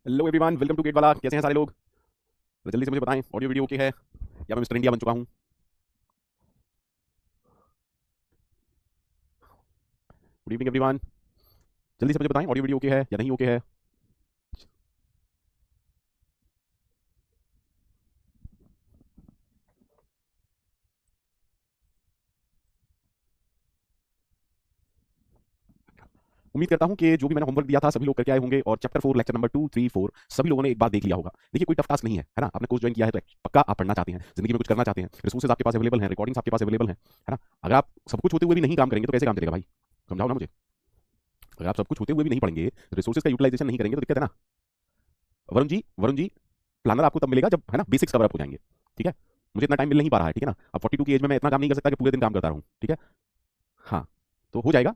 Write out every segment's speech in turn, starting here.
Hello everyone, welcome to GATE Wallah. कैसे हैं सारे लोग? तो जल्दी से मुझे बताएं, ऑडियो वीडियो ओके है या मैं मिस्टर इंडिया बन चुका हूं? Good evening everyone. जल्दी से मुझे बताएं, ऑडियो वीडियो ओके है या नहीं ओके है? उम्मीद करता हूं कि जो भी मैंने होमवर्क दिया था सभी लोग करके आए होंगे और चैप्टर 4 लेक्चर नंबर 2, 3, 4 सभी लोगों ने एक बार देख लिया होगा। देखिए, कोई टफ टास्क नहीं है ना? आपने कोर्स ज्वाइन किया है तो पक्का आप पढ़ना चाहते हैं, जिंदगी में कुछ करना चाहते हैं, रिसोर्सेज आपके पास अवेलेबल हैं, रिकॉर्डिंग्स आपके पास अवेलेबल हैं, है ना? अगर आप सब कुछ होते हुए भी नहीं काम करेंगे तो कैसे काम चलेगा भाई? समझाओ ना मुझे। अगर आप सब कुछ होते हुए भी नहीं पढ़ेंगे, रिसोर्सेज का यूटिलाइजेशन नहीं करेंगे तो दिक्कत है ना। वरुण जी, वरुण जी, प्लानर आपको तब मिलेगा जब, है ना, बेसिक्स कवर अप हो जाएंगे। ठीक है? मुझे इतना टाइम मिल नहीं पा रहा है, ठीक है ना? अब 42 की एज में मैं इतना काम नहीं कर सकता कि पूरे दिन काम करता रहूं, ठीक है? हाँ, तो हो जाएगा।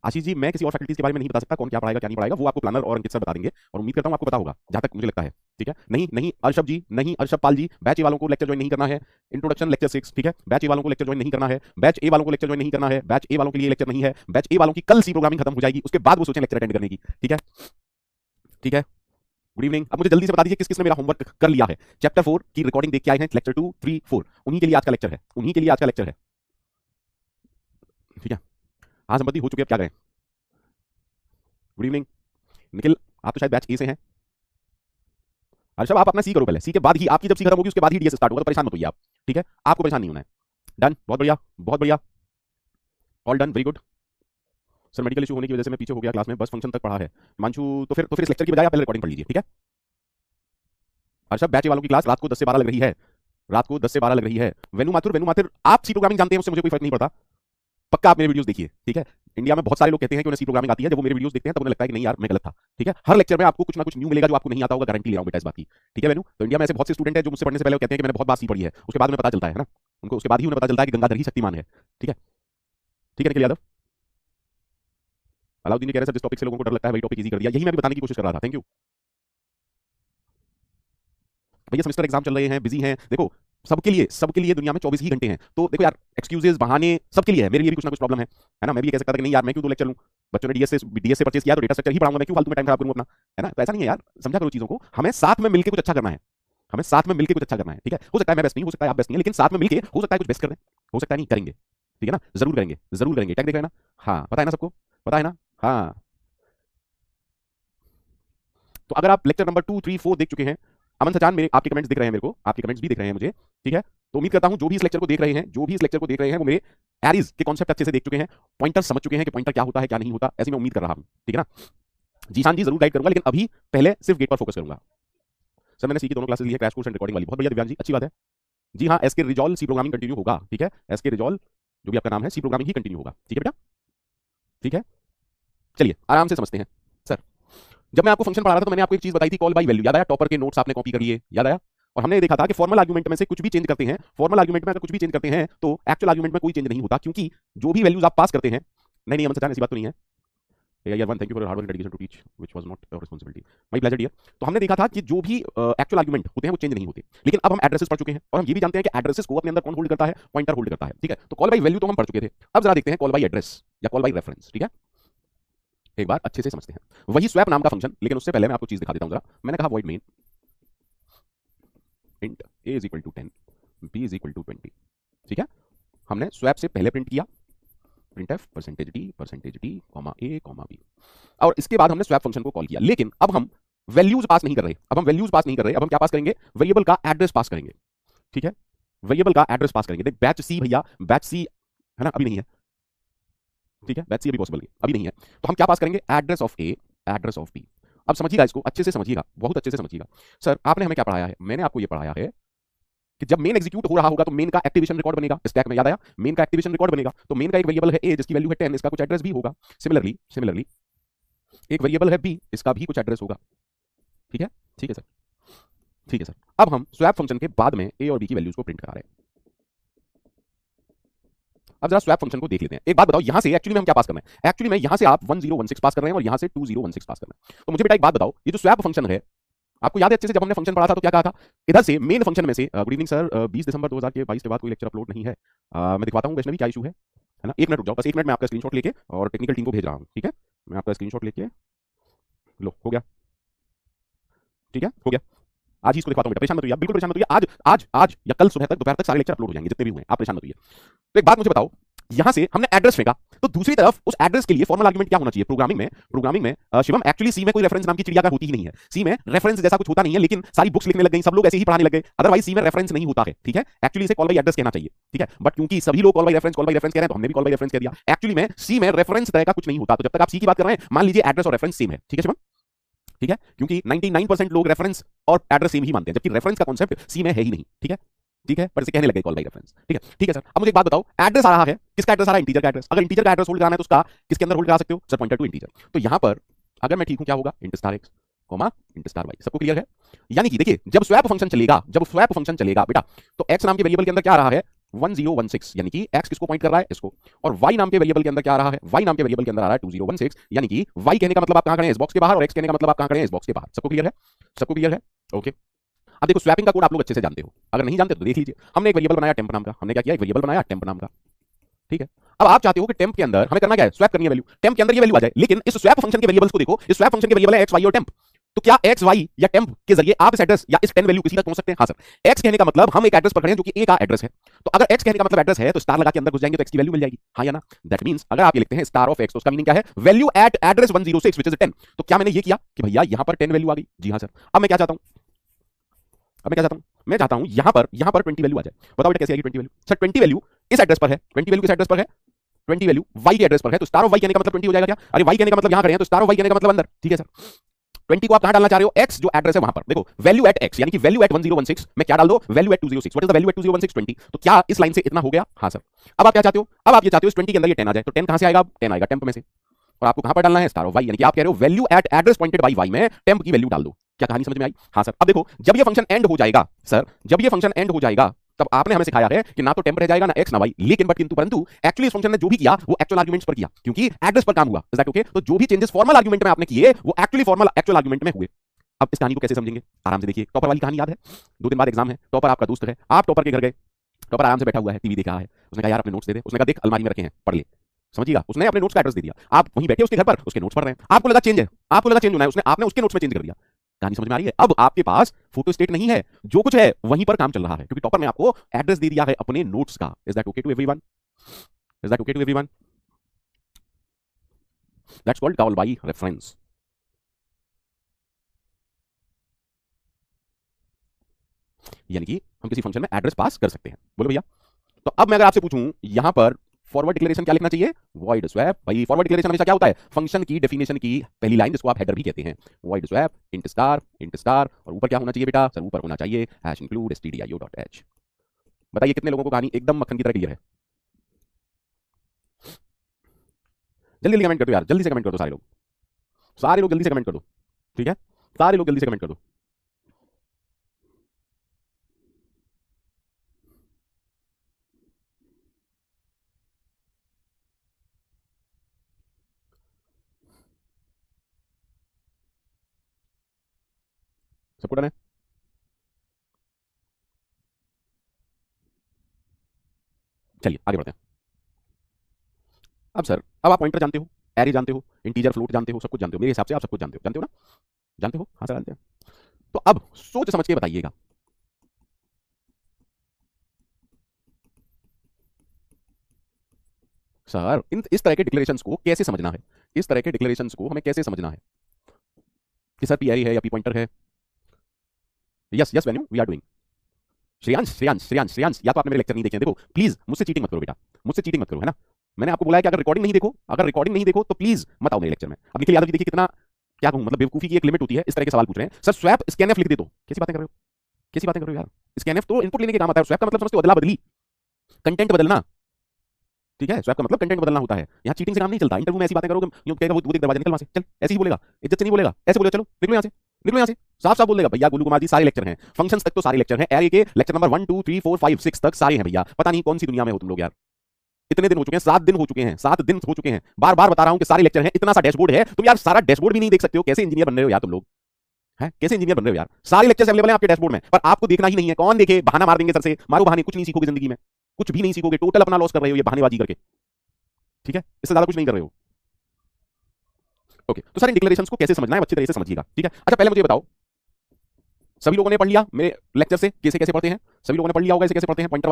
आशीष जी, मैं किसी और फैकल्टीज के बारे में नहीं बता सकता कौन क्या पढ़ाएगा क्या नहीं पढ़ाएगा, वो आपको प्लानर और अंकित सर बता देंगे और उम्मीद करता हूँ आपको पता होगा, जहां तक मुझे लगता है। ठीक है? नहीं नहीं अर्षभ जी, नहीं अर्षभ पाल जी, बैच ए वालों को लेक्चर ज्वाइन नहीं करना है। इंट्रोडक्शन लेक्चर 6, ठीक है? बैच ए वालों को लेक्चर ज्वाइन नहीं करना है, बैच ए वालों को लेक्चर ज्वाइन नहीं करना है, बैच ए वालों के लिए लेक्चर नहीं है, बैच ए वालों की कल सी प्रोग्रामिंग खत्म हो जाएगी, उसके बाद वो सोचें लेक्चर अटेंड करने की। ठीक है? ठीक है? Good evening. अब मुझे जल्दी से बता दीजिए किस किसने मेरा होमवर्क कर लिया है। चैप्टर 4 की रिकॉर्डिंग देख के आए हैं, लेक्चर 2, 3, 4, उन्हीं के लिए आज का लेक्चर है, उन्हीं के लिए आज का लेक्चर है। ठीक है? आज संबंधी हो चुके, अब क्या करें? गुड इवनिंग निखिल, आप तो शायद बैच ए से हैं। अर्षभ, आप अपना सी करो पहले, सी के बाद ही आपकी जब सी खत्म होगी उसके बाद ही डीएस स्टार्ट होगा, तो परेशान मत होइए आप। ठीक है? आपको परेशान नहीं होना है। डन, बहुत बढ़िया, बहुत बढ़िया, all done, very good. Sir medical issue होने की वजह से मैं पीछे हो गया क्लास में, बस फंक्शन तक पढ़ा है। हिमांशु, तो फिर इस लेक्चर की बजाय आप पहले रिकॉर्डिंग पढ़ लीजिए। ठीक है? अर्षभ, बैच वालों की क्लास रात को 10 से 12 लग रही है, रात को 10 से 12 लग रही है। वेनु माथुर, वेनु माथुर, आप सी प्रोग्रामिंग जानते हैं, उससे मुझे कोई फर्क नहीं पड़ता। पक्का आप मेरे वीडियोस देखिए। ठीक है? इंडिया में बहुत सारे लोग कहते हैं कि उन्हें सी प्रोग्रामिंग आती है, जब वो मेरे वीडियोस देखते हैं तब उन्हें लगता है कि नहीं यार मैं गलत था। ठीक है? हर लेक्चर में आपको कुछ ना कुछ न्यू मिलेगा जो आपको नहीं आता होगा, गारंटी ले रहा हूं बेटा इस बात की। ठीक है वेनु? तो इंडिया में ऐसे बहुत से स्टूडेंट हैं जो मुझसे पढ़ने से पहले कहते हैं कि मैंने बहुत बार सी पढ़ी है, उसके बाद में पता चलता है ना, उनको उसके बाद ही उन्हें पता चलता है कि गंगाधर ही शक्तिमान है। ठीक है? ठीक है निखिल यादव। अलाउद्दीन कह रहे हैं सर जिस टॉपिक से लोगों को डर लगता है वही टॉपिक इजी कर दिया, यही मैं भी बताने की कोशिश कर रहा था। थैंक यू भैया। सेमेस्टर एग्जाम चल रहे हैं, बिजी हैं, देखो सबके लिए दुनिया में 24 ही घंटे हैं, तो देखो यार एक्सक्यूजेस बहाने सबके लिए है, मेरे लिए भी कुछ ना कुछ प्रॉब्लम है ना? मैं भी ये कह सकता था कि नहीं यार मैं क्यों 2 लेक्चर लूं, बच्चों ने डीएस से परचेज किया तो डेटा स्ट्रक्चर ही पढ़ाऊंगा, मैं क्यों फालतू में टाइम खराब करूं अपना, है ना? तो ऐसा नहीं है यार, समझा करो चीजों को, हमें साथ में मिलकर कुछ अच्छा करना है, हमें साथ में मिलकर कुछ अच्छा करना है। ठीक है? हो सकता है मैं बेस्ट नहीं, हो सकता है आप बेस्ट नहीं है, लेकिन साथ में मिलकर हो सकता है कुछ बेस्ट कर दें, हो सकता है नहीं करेंगे। ठीक है ना? जरूर करेंगे, जरूर करेंगे, टैग देख रहे हैं ना? हाँ पता है ना सबको, पता है ना? हाँ, तो अगर आप लेक्चर नंबर 2, 3, 4 देख चुके हैं, अमन सचान, मेरे आपके कमेंट्स दिख रहे हैं, मेरे को आपके कमेंट्स भी दिख रहे हैं मुझे। ठीक है? तो उम्मीद करता हूं जो भी इस लेक्चर को देख रहे हैं, जो भी इस लेक्चर को देख रहे हैं, वो मेरे एरीज के कॉन्सेप्ट अच्छे से देख चुके हैं, पॉइंटर समझ चुके हैं कि पॉइंटर क्या होता है क्या नहीं होता, ऐसी मैं उम्मीद कर रहा हूं। ठीक है ना? जीशान जी जरूर गाइड करूंगा, लेकिन अभी पहले सिर्फ गेट पर फोकस करूंगा। सर मैंने सी की दोनों क्लासेस ली है, क्रैश कोर्स एंड रिकॉर्डिंग वाली। बहुत बढ़िया दिव्यांग जी, अच्छी बात है। जी हाँ, एसके रिजॉल्व सी प्रोग्रामिंग कंटिन्यू होगा। ठीक है? एसके रिजॉल्व जो भी आपका नाम है, सी प्रोग्रामिंग ही कंटिन्यू होगा। ठीक है बेटा? ठीक है? चलिए आराम से समझते हैं। सर, जब मैं आपको फंक्शन पढ़ा रहा था तो मैंने आपको एक चीज बताई थी, कॉल बाय वैल्यू, याद आया? टॉपर के नोट्स आपने कॉपी करिए, याद आया? और हमने देखा था कि फॉर्मल आर्गुमेंट में से कुछ भी चेंज करते हैं, फॉर्मल आर्गुमेंट में अगर कुछ भी चेंज करते हैं तो एक्चुअल आर्गुमेंट में कोई चेंज नहीं होता, क्योंकि जो भी वैल्यूज आप पास करते हैं, नहीं नहीं अमन सचान ऐसी बात तो नहीं है। यार वन, thank you for hard work and dedication to teach which was not your responsibility, my pleasure dear. तो हमने देखा था कि जो भी एक्चुअल आर्गुमेंट होते हैं वो चेंज नहीं होते, लेकिन अब हम एड्रेसेस पढ़ चुके हैं और हम ये भी जानते हैं कि एड्रेसेस को अपने अंदर कौन होल्ड करता है, पॉइंटर होल्ड करता है। ठीक है? तो कॉल बाय वैल्यू तो हम पढ़ चुके थे, अब जरा देखते हैं कॉल बाय एड्रेस या कॉल बाय रेफरेंस। ठीक है? एक बार अच्छे से समझते हैं। वही स्वैप नाम का फंक्शन, लेकिन उससे पहले मैं आपको चीज दिखा देता हूं जरा। मैंने कहा void main int a is equal to 10, b is equal to 20। ठीक है? हमने स्वैप से पहले प्रिंट किया, print f percentage d comma a comma b, और इसके बाद हमने स्वैप फंक्शन को कॉल किया। लेकिन अब हम वैल्यूज पास नहीं कर रहे, अब हम वैल्यूज पास नहीं कर रहे, अब हम क्या पास करेंगे? वेरिएबल का एड्रेस पास करेंगे। ठीक है? वेरिएबल का एड्रेस पास करेंगे। देख बैच सी भैया, बैच सी है ना, अभी नहीं है। ठीक है? बैच सी अभी पॉसिबल नहीं, अभी नहीं है, तो हम क्या पास करेंगे? Address of A, address of B. अब समझिएगा इसको अच्छे से समझिएगा, बहुत अच्छे से समझिएगा। सर आपने हमें क्या पढ़ाया है? मैंने आपको ये पढ़ाया है कि जब मेन एग्जीक्यूट हो रहा होगा तो मेन का एक्टिवेशन रिकॉर्ड बनेगा, स्टैक में, याद आया? मेन का एक्टिवेशन रिकॉर्ड बनेगा, तो मेन का एक वेरिएबल है ए जिसकी वैल्यू है 10, इसका कुछ एड्रेस भी होगा। सिमिलरली एक वेरिएबल है बी, इसका भी कुछ एड्रेस होगा। ठीक है? ठीक है सर, ठीक है सर। अब हम स्वैप फंक्शन के बाद में ए और बी की वैल्यूज को प्रिंट करा रहे हैं। अब जरा स्वैप फंक्शन को देख लेते हैं। एक बात बताओ, यहां से एक्चुअली में हम क्या पास कर रहे हैं? एक्चुअली में यहां से आप 1016 पास कर रहे हैं और यहां से 2016 पास कर रहे हैं। तो मुझे बेटा एक बात बताओ, ये जो स्वैप फंक्शन है, आपको याद है अच्छे से जब हमने फंक्शन पढ़ा था तो क्या कहा था? इधर से मेन फंक्शन में से, गुड इवनिंग सर, 20 दिसंबर 2022 के बाद कोई लेक्चर अपलोड नहीं है। मैं दिखवाता हूँ वैष्णवी क्या इशू है ना? एक मिनट रुक जाओ, बस एक मिनट, मैं आपका स्क्रीनशॉट लेके और टेक्निकल टीम को भेज रहा हूँ। ठीक है? मैं आपका स्क्रीनशॉट लेके, लो हो गया। ठीक है, हो गया। आज ही इसको दिखाता हूं बेटा, परेशान मत होइए, बिल्कुल परेशान मत होइए। आज आज आज या कल सुबह तक, दोपहर तक सारे लेक्चर अपलोड हो जाएंगे जितने भी हुए, आप परेशान मत होइए। तो एक बात मुझे बताओ, यहां से हमने एड्रेस फेंका, तो दूसरी तरफ उस एड्रेस के लिए फॉर्मल आर्गुमेंट क्या होना चाहिए? प्रोग्रामिंग में शिवम एक्चुअली सी में कोई रेफरेंस नाम की चिड़िया का होती ही नहीं है। सी में रेफरेंस जैसा कुछ होता नहीं है, लेकिन सारी बुक्स लिखने लग गई, सब लोग ऐसे ही पढ़ाने लग गए। अदरवाइज सी में रेफरेंस नहीं होता है, ठीक है। एक्चुअली इसे कॉल बाय एड्रेस कहना चाहिए, ठीक है। बट क्योंकि सभी लोग कॉल बाय रेफरेंस कह रहे हैं, तो हमने भी कॉल बाय रेफरेंस कह दिया। एक्चुअली में सी में रेफरेंस तरह का कुछ नहीं होता। तो जब तक आप सी की बात कर रहे हैं, मान लीजिए एड्रेस और रेफरेंस सेम है, ठीक है शिवम, ठीक है, क्योंकि 99% लोग रेफरेंस और एड्रेस सेम ही मानते हैं, जबकि रेफरेंस का कॉन्सेप्ट सी में है ही नहीं, ठीक है, ठीक है। पर इसे कहने लगे कॉल बाय रेफरेंस, ठीक है, ठीक है सर। अब मुझे एक बात बताओ, एड्रेस आ रहा है, किसका एड्रेस आ रहा है? इंटीजर का एड्रेस। अगर इंटीजर का एड्रेस होल्ड कराना है तो उसका किसके अंदर होल्ड करा सकते हो? Sir pointer to integer. तो यहां पर अगर मैं ठीक हूं, क्या होगा? Int star x comma int star y. सबको क्लियर है? यानी कि देखिए, जब स्वैप फंक्शन चलेगा बेटा, तो एक्स नाम के वेरिएबल के अंदर क्या आ रहा है? 1016, यानी कि एक्स किसको पॉइंट कर रहा है? इसको। और वाई नाम के वेरिएबल के अंदर क्या आ रहा है? वाई नाम के वेरिएबल के अंदर आ रहा है 2016, यानी कि वाई कहने का मतलब आप कहां खड़े हैं? इस बॉक्स के बाहर, और एक्स कहने का मतलब आप कहां खड़े हैं? इस बॉक्स के बाहर। सबको क्लियर है? सबको क्लियर है? ओके। अब देखो, स्वैपिंग का कोड आप लोग अच्छे से जानते हो, अगर नहीं जानते तो देख लीजिए। हमने एक वेरिएबल बनाया टेम्प नाम का, हमने क्या किया? एक वेरिएबल बनाया टेम्प नाम का, ठीक है। अब आप चाहते हो कि टेम्प के अंदर हमें करना क्या है? स्वैप करनी है वैल्यू, टेम्प के अंदर ये वैल्यू आ जाए। लेकिन इस स्वैप फंक्शन के वेरिएबल्स को देखो, इस स्वैप फंक्शन के वेरिएबल है एक्स वाई और टेम्प। तो क्या एक्स वाई या टेम्प के जरिए आप इस एड्रेस या इस 10 वैल्यू किसी तक पहुंच सकते हैं? हाँ सर। एक्स कहने का मतलब हम एक एड्रेस पर खड़े हैं जो कि ए का एड्रेस है। तो अगर एक्स कहने का मतलब एड्रेस है, तो स्टार लगा के अंदर घुस जाएंगे तो एक्स की वैल्यू मिल जाएगी, हाँ या ना? दैट मींस अगर आप ये लिखते हैं स्टार ऑफ एक्स, तो उसका मीनिंग क्या है? Value at address 106 which is 10। तो क्या मैंने ये किया कि भैया यहां पर 10 वैल्यू आ गई? जी हाँ सर। अब मैं क्या चाहता हूं? मैं चाहता हूं यहां पर 20 वैल्यू आ जाए। बताओ बेटा कैसे आएगी 20 वैल्यू? सर 20 वैल्यू इस एड्रेस पर है, 20 वैल्यू किस एड्रेस पर है? 20 वैल्यू वाई के एड्रेस पर है, तो स्टार ऑफ वाई कहने का मतलब 20 हो जाएगा क्या? अरे वाई कहने का मतलब यहां खड़े हैं, तो स्टार ऑफ वाई कहने का मतलब अंदर, ठीक है सर। 20 को आप कहां डालना चाह रहे हो? एक्स जो एड्रेस है वहां पर। देखो, वैल्यू एट एक्स, यानी कि वैल्यू एट 1016 में क्या डाल दो? Value at 206। What is the value at 206? 20। तो क्या इस लाइन से इतना हो गया? हाँ सर। अब आप क्या चाहते हो? अब आप ये चाहते हो इस 20 के अंदर ये 10 आ जाए। तो 10 कहां से आएगा? 10 आएगा टेम्प में से। और आपको कहां पर डालना है? स्टार ऑफ वाई, यानी कि आप कह रहे हो value at address pointed by y में टेम्प की वैल्यू डाल दो। क्या कहानी समझ में आई? हाँ सर। अब देखो, जब ये फंक्शन एंड हो जाएगा सर, जब ये फंक्शन एंड हो जाएगा, तब आपने हमें सिखाया है कि ना तो टेम्प रह जाएगा ना एक्स ना वाई, लेकिन बट किंतु परंतु एक्चुअली इस फंक्शन ने जो भी किया वो एक्चुअल आर्गुमेंट्स पर किया, क्योंकि एड्रेस पर काम हुआ। Is that okay? तो जो भी चेंजेस फॉर्मल आर्गुमेंट में आपने किए वो एक्चुअली फॉर्मल एक्चुअल आर्गुमेंट में हुए। अब इस कहानी को कैसे समझेंगे? आराम से देखिए, टॉपर वाली कहानी याद है? 2 दिन बाद एग्जाम है, टॉपर आपका दोस्त है, आप टॉपर के घर गए, टॉपर आराम से बैठा हुआ है, टीवी देख रहा है। उसने कहा यार अपने नोट्स दे दे। उसने कहा देख अलमारी में रखे हैं, पढ़ ले। समझिएगा, उसने अपने नोट्स का एड्रेस दे दिया। आप वहीं बैठे उसके घर पर, उसके नोट्स पढ़ रहे हैं। आपको लगा चेंज है, आपको लगा चेंज होना है, उसने आपने उसके नोट्स में चेंज कर दिया। कहानी समझ में आ रही है? अब आपके पास फोटो स्टेट नहीं है, जो कुछ है वहीं पर काम चल रहा है, क्योंकि टॉपर ने आपको एड्रेस दे दिया है अपने नोट्स का। Is that okay to everyone? Is that okay to everyone? That's called call by reference. यानी कि हम किसी फंक्शन में एड्रेस पास कर सकते हैं। बोलो भैया। तो अब मैं अगर आपसे पूछूं यहां पर फॉरवर्ड डिक्लेरेशन क्या लिखना चाहिए? Void swap. भाई फॉरवर्ड डिक्लेरेशन हमेशा क्या होता है? फंक्शन की डेफिनेशन की पहली लाइन, जिसको आप हेडर भी कहते हैं। वॉइड स्वैप इंट स्टार, और ऊपर क्या होना चाहिए बेटा? सर ऊपर होना चाहिए हैश इंक्लूड stdio.h। बताइए कितने लोगों को कहानी एकदम मक्खन की तरह क्लियर है? जल्दी जल्दी कमेंट कर दो यार, जल्दी से कमेंट कर दो सारे लोग, सारे लोग जल्दी से कमेंट कर दो, ठीक है, सारे लोग जल्दी से कमेंट कर दो। सबको डन है? चलिए आगे बढ़ते हैं। अब सर, अब आप पॉइंटर जानते हो, एरे जानते हो, इंटीजर फ्लोट जानते हो, सब कुछ जानते हो। मेरे हिसाब से आप सब कुछ जानते हो ना? जानते हो? हाँ सर जानते हैं। तो अब सोच समझ के बताइएगा, सर इस तरह के डिक्लेरेशंस को कैसे समझना है? इस तरह के डिक्लेरेशंस को हमें कैसे समझना है कि सर पी एरे है या पी पॉइंटर है? Yes yes value we are doing. Shreyansh, या तो आपने मेरे लेक्चर नहीं देखे हैं। देखो प्लीज मुझसे चीटिंग मत करो बेटा, मुझसे चीटिंग मत करो, है ना? मैंने आपको बोला है कि अगर रिकॉर्डिंग नहीं देखो तो प्लीज मत आओ मेरे लेक्चर में। अब निखिल यादव जी देखिए कितना, क्या कहूं, मतलब बेवकूफी की एक लिमिट होती है। इस तरह के सवाल पूछ रहे हैं, सर स्वैप स्कैनएफ लिख दे तो। कैसी बातें कर रहे हो? कैसी बातें कर रहे हो यार? स्कैनएफ तो इनपुट लेने के काम आता है, स्वैप का मतलब समझते हो? अदला बदली, कंटेंट बदलना, ठीक है। स्वैप का मतलब कंटेंट बदलना होता है। यहाँ चीटिंग से काम नहीं चलता। इंटरव्यू में ऐसी बातें करोगे, यूं कहेगा वो देख दरवाजा निकल वहां से, चल ऐसे ही बोलेगा, इज्जत से नहीं बोलेगा, ऐसे बोलेगा चलो निकलो यहाँ से, निकलो यहाँ से, साफ साफ बोल देगा। भैया गुल्लू कुमार जी सारे लेक्चर हैं, फंक्शंस तक तो सारे लेक्चर हैं, एरे के लेक्चर नंबर 1 2 3 4 5 6 तक सारे हैं भैया। पता नहीं कौन सी दुनिया में हो तुम लोग यार। इतने दिन हो चुके हैं, 7 दिन हो चुके हैं, 7 दिन हो चुके हैं, बार बार बता रहा हूं कि सारे लेक्चर हैं। इतना सा डैशबोर्ड है, तुम यार सारा डैशबोर्ड भी नहीं देख सकते हो? कैसे इंजीनियर बन रहे हो यार तुम लोग? हैं? कैसे इंजीनियर बन रहे हो यार? सारे लेक्चर्स अवेलेबल हैं आपके डैशबोर्ड में, पर आपको देखना ही नहीं है। कौन देखे? बहाना मार देंगे सर से, मारो बहाने, कुछ नहीं सीखोगे जिंदगी में, कुछ भी नहीं सीखोगे। टोटल अपना लॉस कर रहे हो ये बहानेबाजी करके, ठीक है? इससे ज्यादा कुछ नहीं कर रहे हो। ओके, तो सर इन डिक्लेरेशंस को कैसे समझना है अच्छी तरह से समझिएगा, ठीक है? अच्छा पहले मुझे बताओ, सभी लोगों ने पढ़ लिया मेरे लेक्चर से कैसे कैसे पढ़ते हैं, सभी लोगों ने पढ़ लिया होगा इसे कैसे पढ़ते हैं, पॉइंटर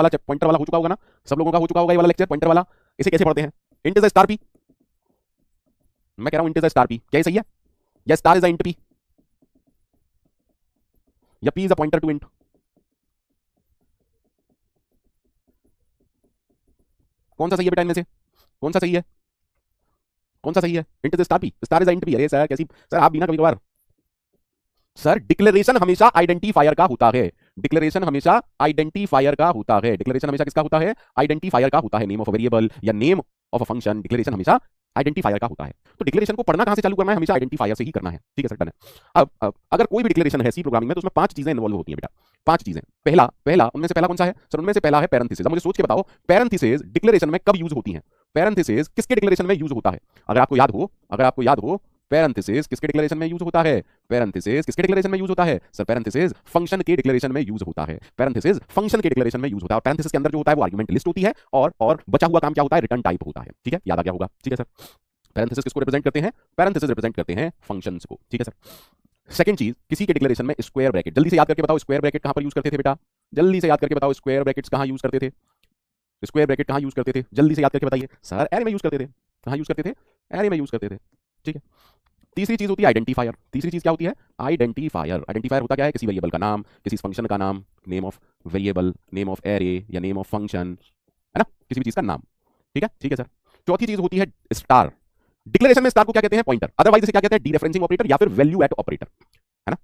वाला हो चुका होगा ना, सब लोगों का हो चुका होगा ये वाला लेक्चर पॉइंटर वाला। इसे कैसे पढ़ते हैं, int is a star p, मैं कह रहा हूं int is a star p, क्या ये सही है, या star is a int p, या p is a pointer to int, कौन सा सही है बेटा इनमें से, कौन सा सही है, कौन सा सही है, int is a star P, star is a int P, अरे सर कैसी सर आप भी ना कभी कभार, सर डिक्लेरेशन हमेशा आइडेंटिफायर का होता है, डिक्लेरेशन हमेशा आइडेंटिफायर का होता है, डिक्लेरेशन हमेशा किसका होता है, आइडेंटिफायर का होता है, नेम ऑफ अ वेरिएबल या name of a function, declaration हमेशा आइडेंटिफायर का होता है। तो डिक्लेरेशन को पढ़ना कहां से चालू करना है, हमेशा आइडेंटिफायर से ही करना है, ठीक है सर डन है। अब अगर कोई भी डिक्लेरेशन है सी प्रोग्रामिंग में तो उसमें 5 चीजें इन्वॉल्व होती हैं बेटा, 5 चीजें, पहला पहला उनमें से पहला कौन सा है सर, उनमें से पहला है पैरेंथेसिस। अब मुझे सोच के बताओ पैरेंथेसिस डिक्लेरेशन में कब यूज होती है, पैरेंथेसिस किसके डिक्लेरेशन में यूज होता है, अगर आपको याद हो, अगर आपको याद हो पैरेंथेसिस किसके डिक्लेरेशन में यूज होता है, पैरेंथेसिस किसके डिक्लेरेशन में यूज होता है सर, पैरेंथेसिस फंक्शन के डिक्लेरेशन में यूज होता है, पैरेंथेसिस फंक्शन के डिक्लेरेशन में यूज होता है, और पैरेंथेसिस के अंदर जो होता है वो आर्गुमेंट लिस्ट होती है, और बचा हुआ काम क्या होता है, रिटर्न टाइप होता है, ठीक है याद आ गया होगा, ठीक है सर। पैरेंथेसिस किसको रिप्रेजेंट करते हैं, पैरेंथेसिस रिप्रेजेंट करते हैं फंक्शंस को, ठीक है सर। सेकंड चीज किसी के डिक्लेरेशन में स्क्वायर ब्रैकेट, जल्दी से याद करके बताओ स्क्वायर ब्रैकेट कहां पर यूज करते थे बेटा, जल्दी से याद करके बताओ स्क्वायर ब्रैकेट्स कहां यूज करते थे, स्क्वायर ब्रैकेट कहां यूज करते थे, जल्दी से याद करके बताइए सर, एरे में यूज करते थे, कहां यूज करते थे, एरे में यूज करते थे, ठीक है। तीसरी चीज होती है आइडेंटिफायर, तीसरी चीज क्या होती है, आइडेंटिफायर, आइडेंटिफायर होता क्या है, किसी वेरिएबल का नाम, किसी फंक्शन का नाम, name of variable, name of array या नेम ऑफ फंक्शन, है ना, किसी भी चीज का नाम, ठीक है सर। चौथी चीज होती है स्टार, डिक्लेरेशन में स्टार को क्या कहते हैं, पॉइंटर, अदरवाइज इसे क्या कहते हैं, डीरेफरेंसिंग ऑपरेटर या फिर वैल्यू एट ऑपरेटर, है ना,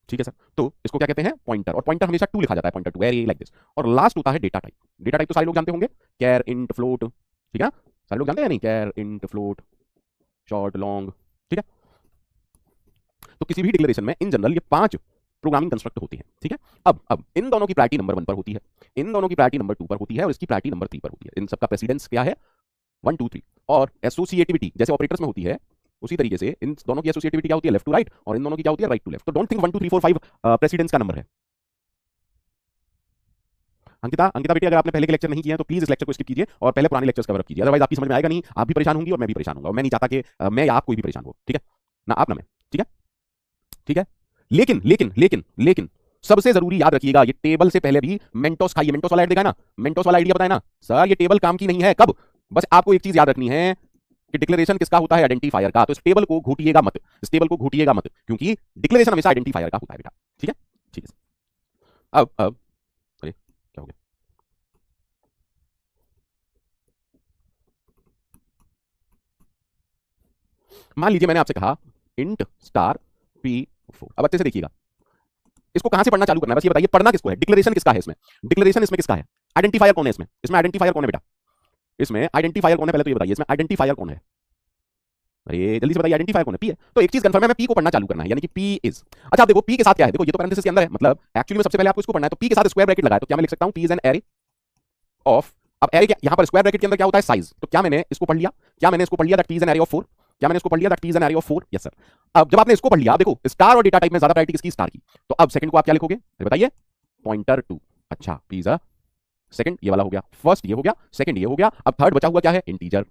ठीक है सर। तो इसको क्या कहते हैं, पॉइंटर, और पॉइंटर हमेशा टू लिखा जाता है, pointer to array like this. और लास्ट होता है डेटा टाइप, डेटा टाइप तो सारे लोग जानते होंगे, कैर इंट फ्लोट, ठीक है, सारे लोग जानते हैं नहीं, कैर इंट फ्लोट शॉर्ट लॉन्ग, ठीक है। तो किसी भी डिक्लेरेशन में इन जनरल ये 5 प्रोग्रामिंग कंस्ट्रक्ट होती है, ठीक है। अब इन दोनों की प्रायोरिटी नंबर 1 पर होती है, इन दोनों की प्रायोरिटी नंबर 2 पर होती है, और इसकी प्रायोरिटी नंबर 3 पर होती है, इन सबका प्रेसिडेंस क्या है, 1 2 3। और एसोसिएटिविटी जैसे ऑपरेटर्स में होती है उसी तरीके से इन दोनों की एसोसिएटिविटी क्या होती है, लेफ्ट टू राइट, और इन दोनों की क्या होती है, राइट टू लेफ्ट। तो डोंट थिंक 1 2 3 4 5 प्रेसिडेंस का नंबर है। अंकिता अंकिता बेटी अगर आपने पहले के लेक्चर नहीं किए हैं तो प्लीज इस लेक्चर को स्किप कीजिए और पहले पुराने लेक्चर्स कवर अप कीजिए, अदरवाइज आपकी समझ में आएगा नहीं, आप भी परेशान होंगी और मैं भी परेशान होऊंगा, और मैं नहीं चाहता कि मैं या आप कोई भी परेशान हो, ठीक है ना, आप ना मैं, ठीक है, ठीक है। लेकिन लेकिन लेकिन लेकिन सबसे जरूरी याद रखिएगा, ये टेबल से पहले भी मेंटोस खाइए, मेंटोस वाला आइडिया ना, मेंटोस वाला आइडिया बताए ना सर, ये टेबल काम की नहीं है, कब, बस आपको एक चीज याद रखनी है कि डिक्लेरेशन किसका होता है, आइडेंटिफायर का, तो इस टेबल को घोटिएगा मत, इस टेबल को घोटिएगा मत, क्योंकि डिक्लेरेशन हमेशा आइडेंटिफायर का होता है बेटा, ठीक है, ठीक है। अब अरे क्या हो गया, मान लीजिए मैंने आपसे कहा इंट स्टार पी 4, अब अच्छे से देखिएगा, इसको कहां से पढ़ना चालू करना है, बस ये बताइए पढ़ना किसको है, डिक्लेरेशन किसका है इसमें, डिक्लेरेशन इसमें किसका है, आइडेंटिफायर कौन है इसमें, इसमें आइडेंटिफायर कौन है बेटा, इसमें आइडेंटिफायर कौन है, पहले तो ये बताइए इसमें आइडेंटिफायर कौन है, अरे जल्दी से बताइए आइडेंटिफायर कौन है, पी है, तो एक चीज कंफर्म है, हमें पी को पढ़ना चालू करना है, यानी कि पी इज, अच्छा आप देखो पी के साथ क्या है, देखो ये तो पैरेंथेसिस के अंदर है, मतलब एक्चुअली में सबसे पहले आपको इसको पढ़ना है, तो पी के साथ स्क्वायर ब्रैकेट लगाया, तो क्या मैं लिख सकता हूं, P is an array of, अब एरे यहां पर स्क्वायर ब्रैकेट के अंदर क्या होता है, साइज, तो क्या मैंने इसको पढ़ लिया, क्या मैंने इसको पढ़ लिया, that P is an array of 4, क्या मैंने इसको पढ़ लिया, that P is an array of 4, yes sir. अब जब आपने इसको पढ़ लिया, देखो स्टार और डेटा टाइप में ज्यादा प्रायोरिटी किसकी, स्टार की, तो अब सेकंड को आप क्या लिखोगे बताइए, पॉइंटर टू, अच्छा पी इज अ सेकंड, ये वाला हो गया, फर्स्ट ये हो गया, सेकंड ये हो गया, अब थर्ड बचा हुआ क्या है, इंटीजर,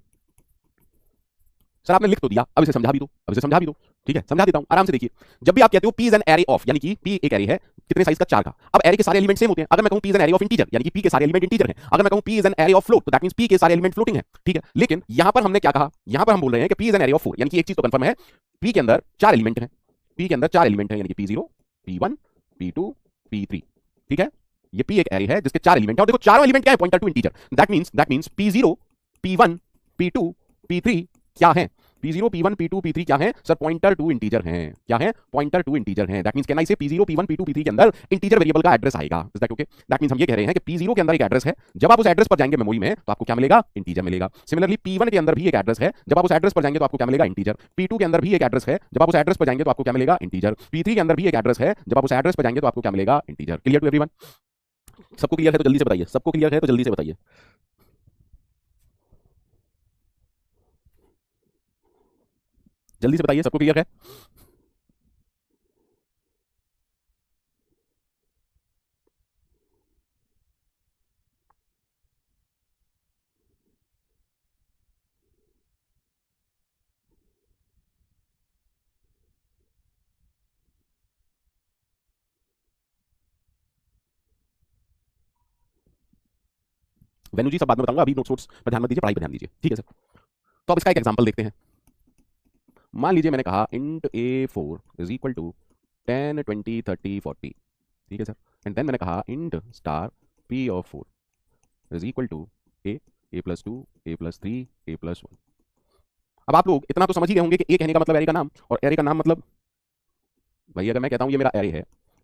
सर आपने लिख तो दिया, अब इसे समझा भी दो, अब इसे समझा भी दो, ठीक है समझा देता हूं, आराम से देखिए, जब भी आप कहते हो P is an array of, यानी कि पी एक एरे है, कितने साइज का, 4 का, अब एरे के सारे एलिमेंट सेम होते हैं, अगर मैं कहूं P is an array of integer, यानी कि पी के सारे एलिमेंट इंटीजर हैं, अगर मैं कहूं P is an array of float, तो दैट मींस पी के सारे एलिमेंट फ्लोटिंग है, ठीक है। लेकिन यहां पर हमने क्या कहा, यहां पर हम बोल रहे हैं कि P is an array of 4, यानी कि एक चीज तो कंफर्म है, पी के अंदर 4 एलिमेंट हैं, पी के अंदर 4 एलिमेंट हैं, यानी कि P0 P1 P2 P3, ठीक है, ये पी एक एरे है जिसके 4 एलिमेंट हैं, और देखो चारों एलिमेंट क्या है, pointer to integer, that means P0 P1 P2 P3 क्या है, P0 P1 P2 P3 क्या है सर, पॉइंटर टू इंटीजर हैं, क्या है, पॉइंटर टू इंटीजर हैं, दैट मींस कैन आई से P0 P1 P2 P3 के अंदर इंटीजर वेरिएबल का एड्रेस आएगा, is that okay, that means हम ये कह रहे हैं कि P0 के अंदर एक एड्रेस है, जब आप उस एड्रेस पर जाएंगे मेमोरी में तो आपको क्या मिलेगा, इंटीजर मिलेगा। सिमिलरली P1 के अंदर भी एक एड्रेस है, जब आप उस एड्रेस पर जाएंगे तो आपको क्या मिलेगा, इंटीजर। P2 के अंदर भी एक एड्रेस है, जब आप उस एड्रेस पर जाएंगे तो आपको क्या मिलेगा, इंटीजर। P3 के अंदर भी एक एड्रेस है, जब आप उस एड्रेस पर जाएंगे तो आपको क्या मिलेगा, इंटीजर। क्लियर टू एवरीवन, सबको क्लियर है तो जल्दी से बताइए, सबको क्लियर है तो जल्दी से बताइए, जल्दी से बताइए सबको क्लियर है। वेन्यू जी सब बाद में बताऊंगा, अभी नोट्स पर ध्यान मत दीजिए, पढ़ाई पर ध्यान दीजिए, ठीक है सर। तो अब इसका एक एग्जांपल देखते हैं। मान लीजिए मैंने कहा int A4 is equal to 10 20 30 40, ठीक है सर। एंड देन मैंने कहा int star P of 4 is equal to A+2 A+3 A+1। अब आप लोग इतना तो समझ ही गए होंगे कि ए कहने का मतलब एरे का नाम, और एरे का नाम मतलब भाई अगर मैं कहता हूं ये मेरा एरे है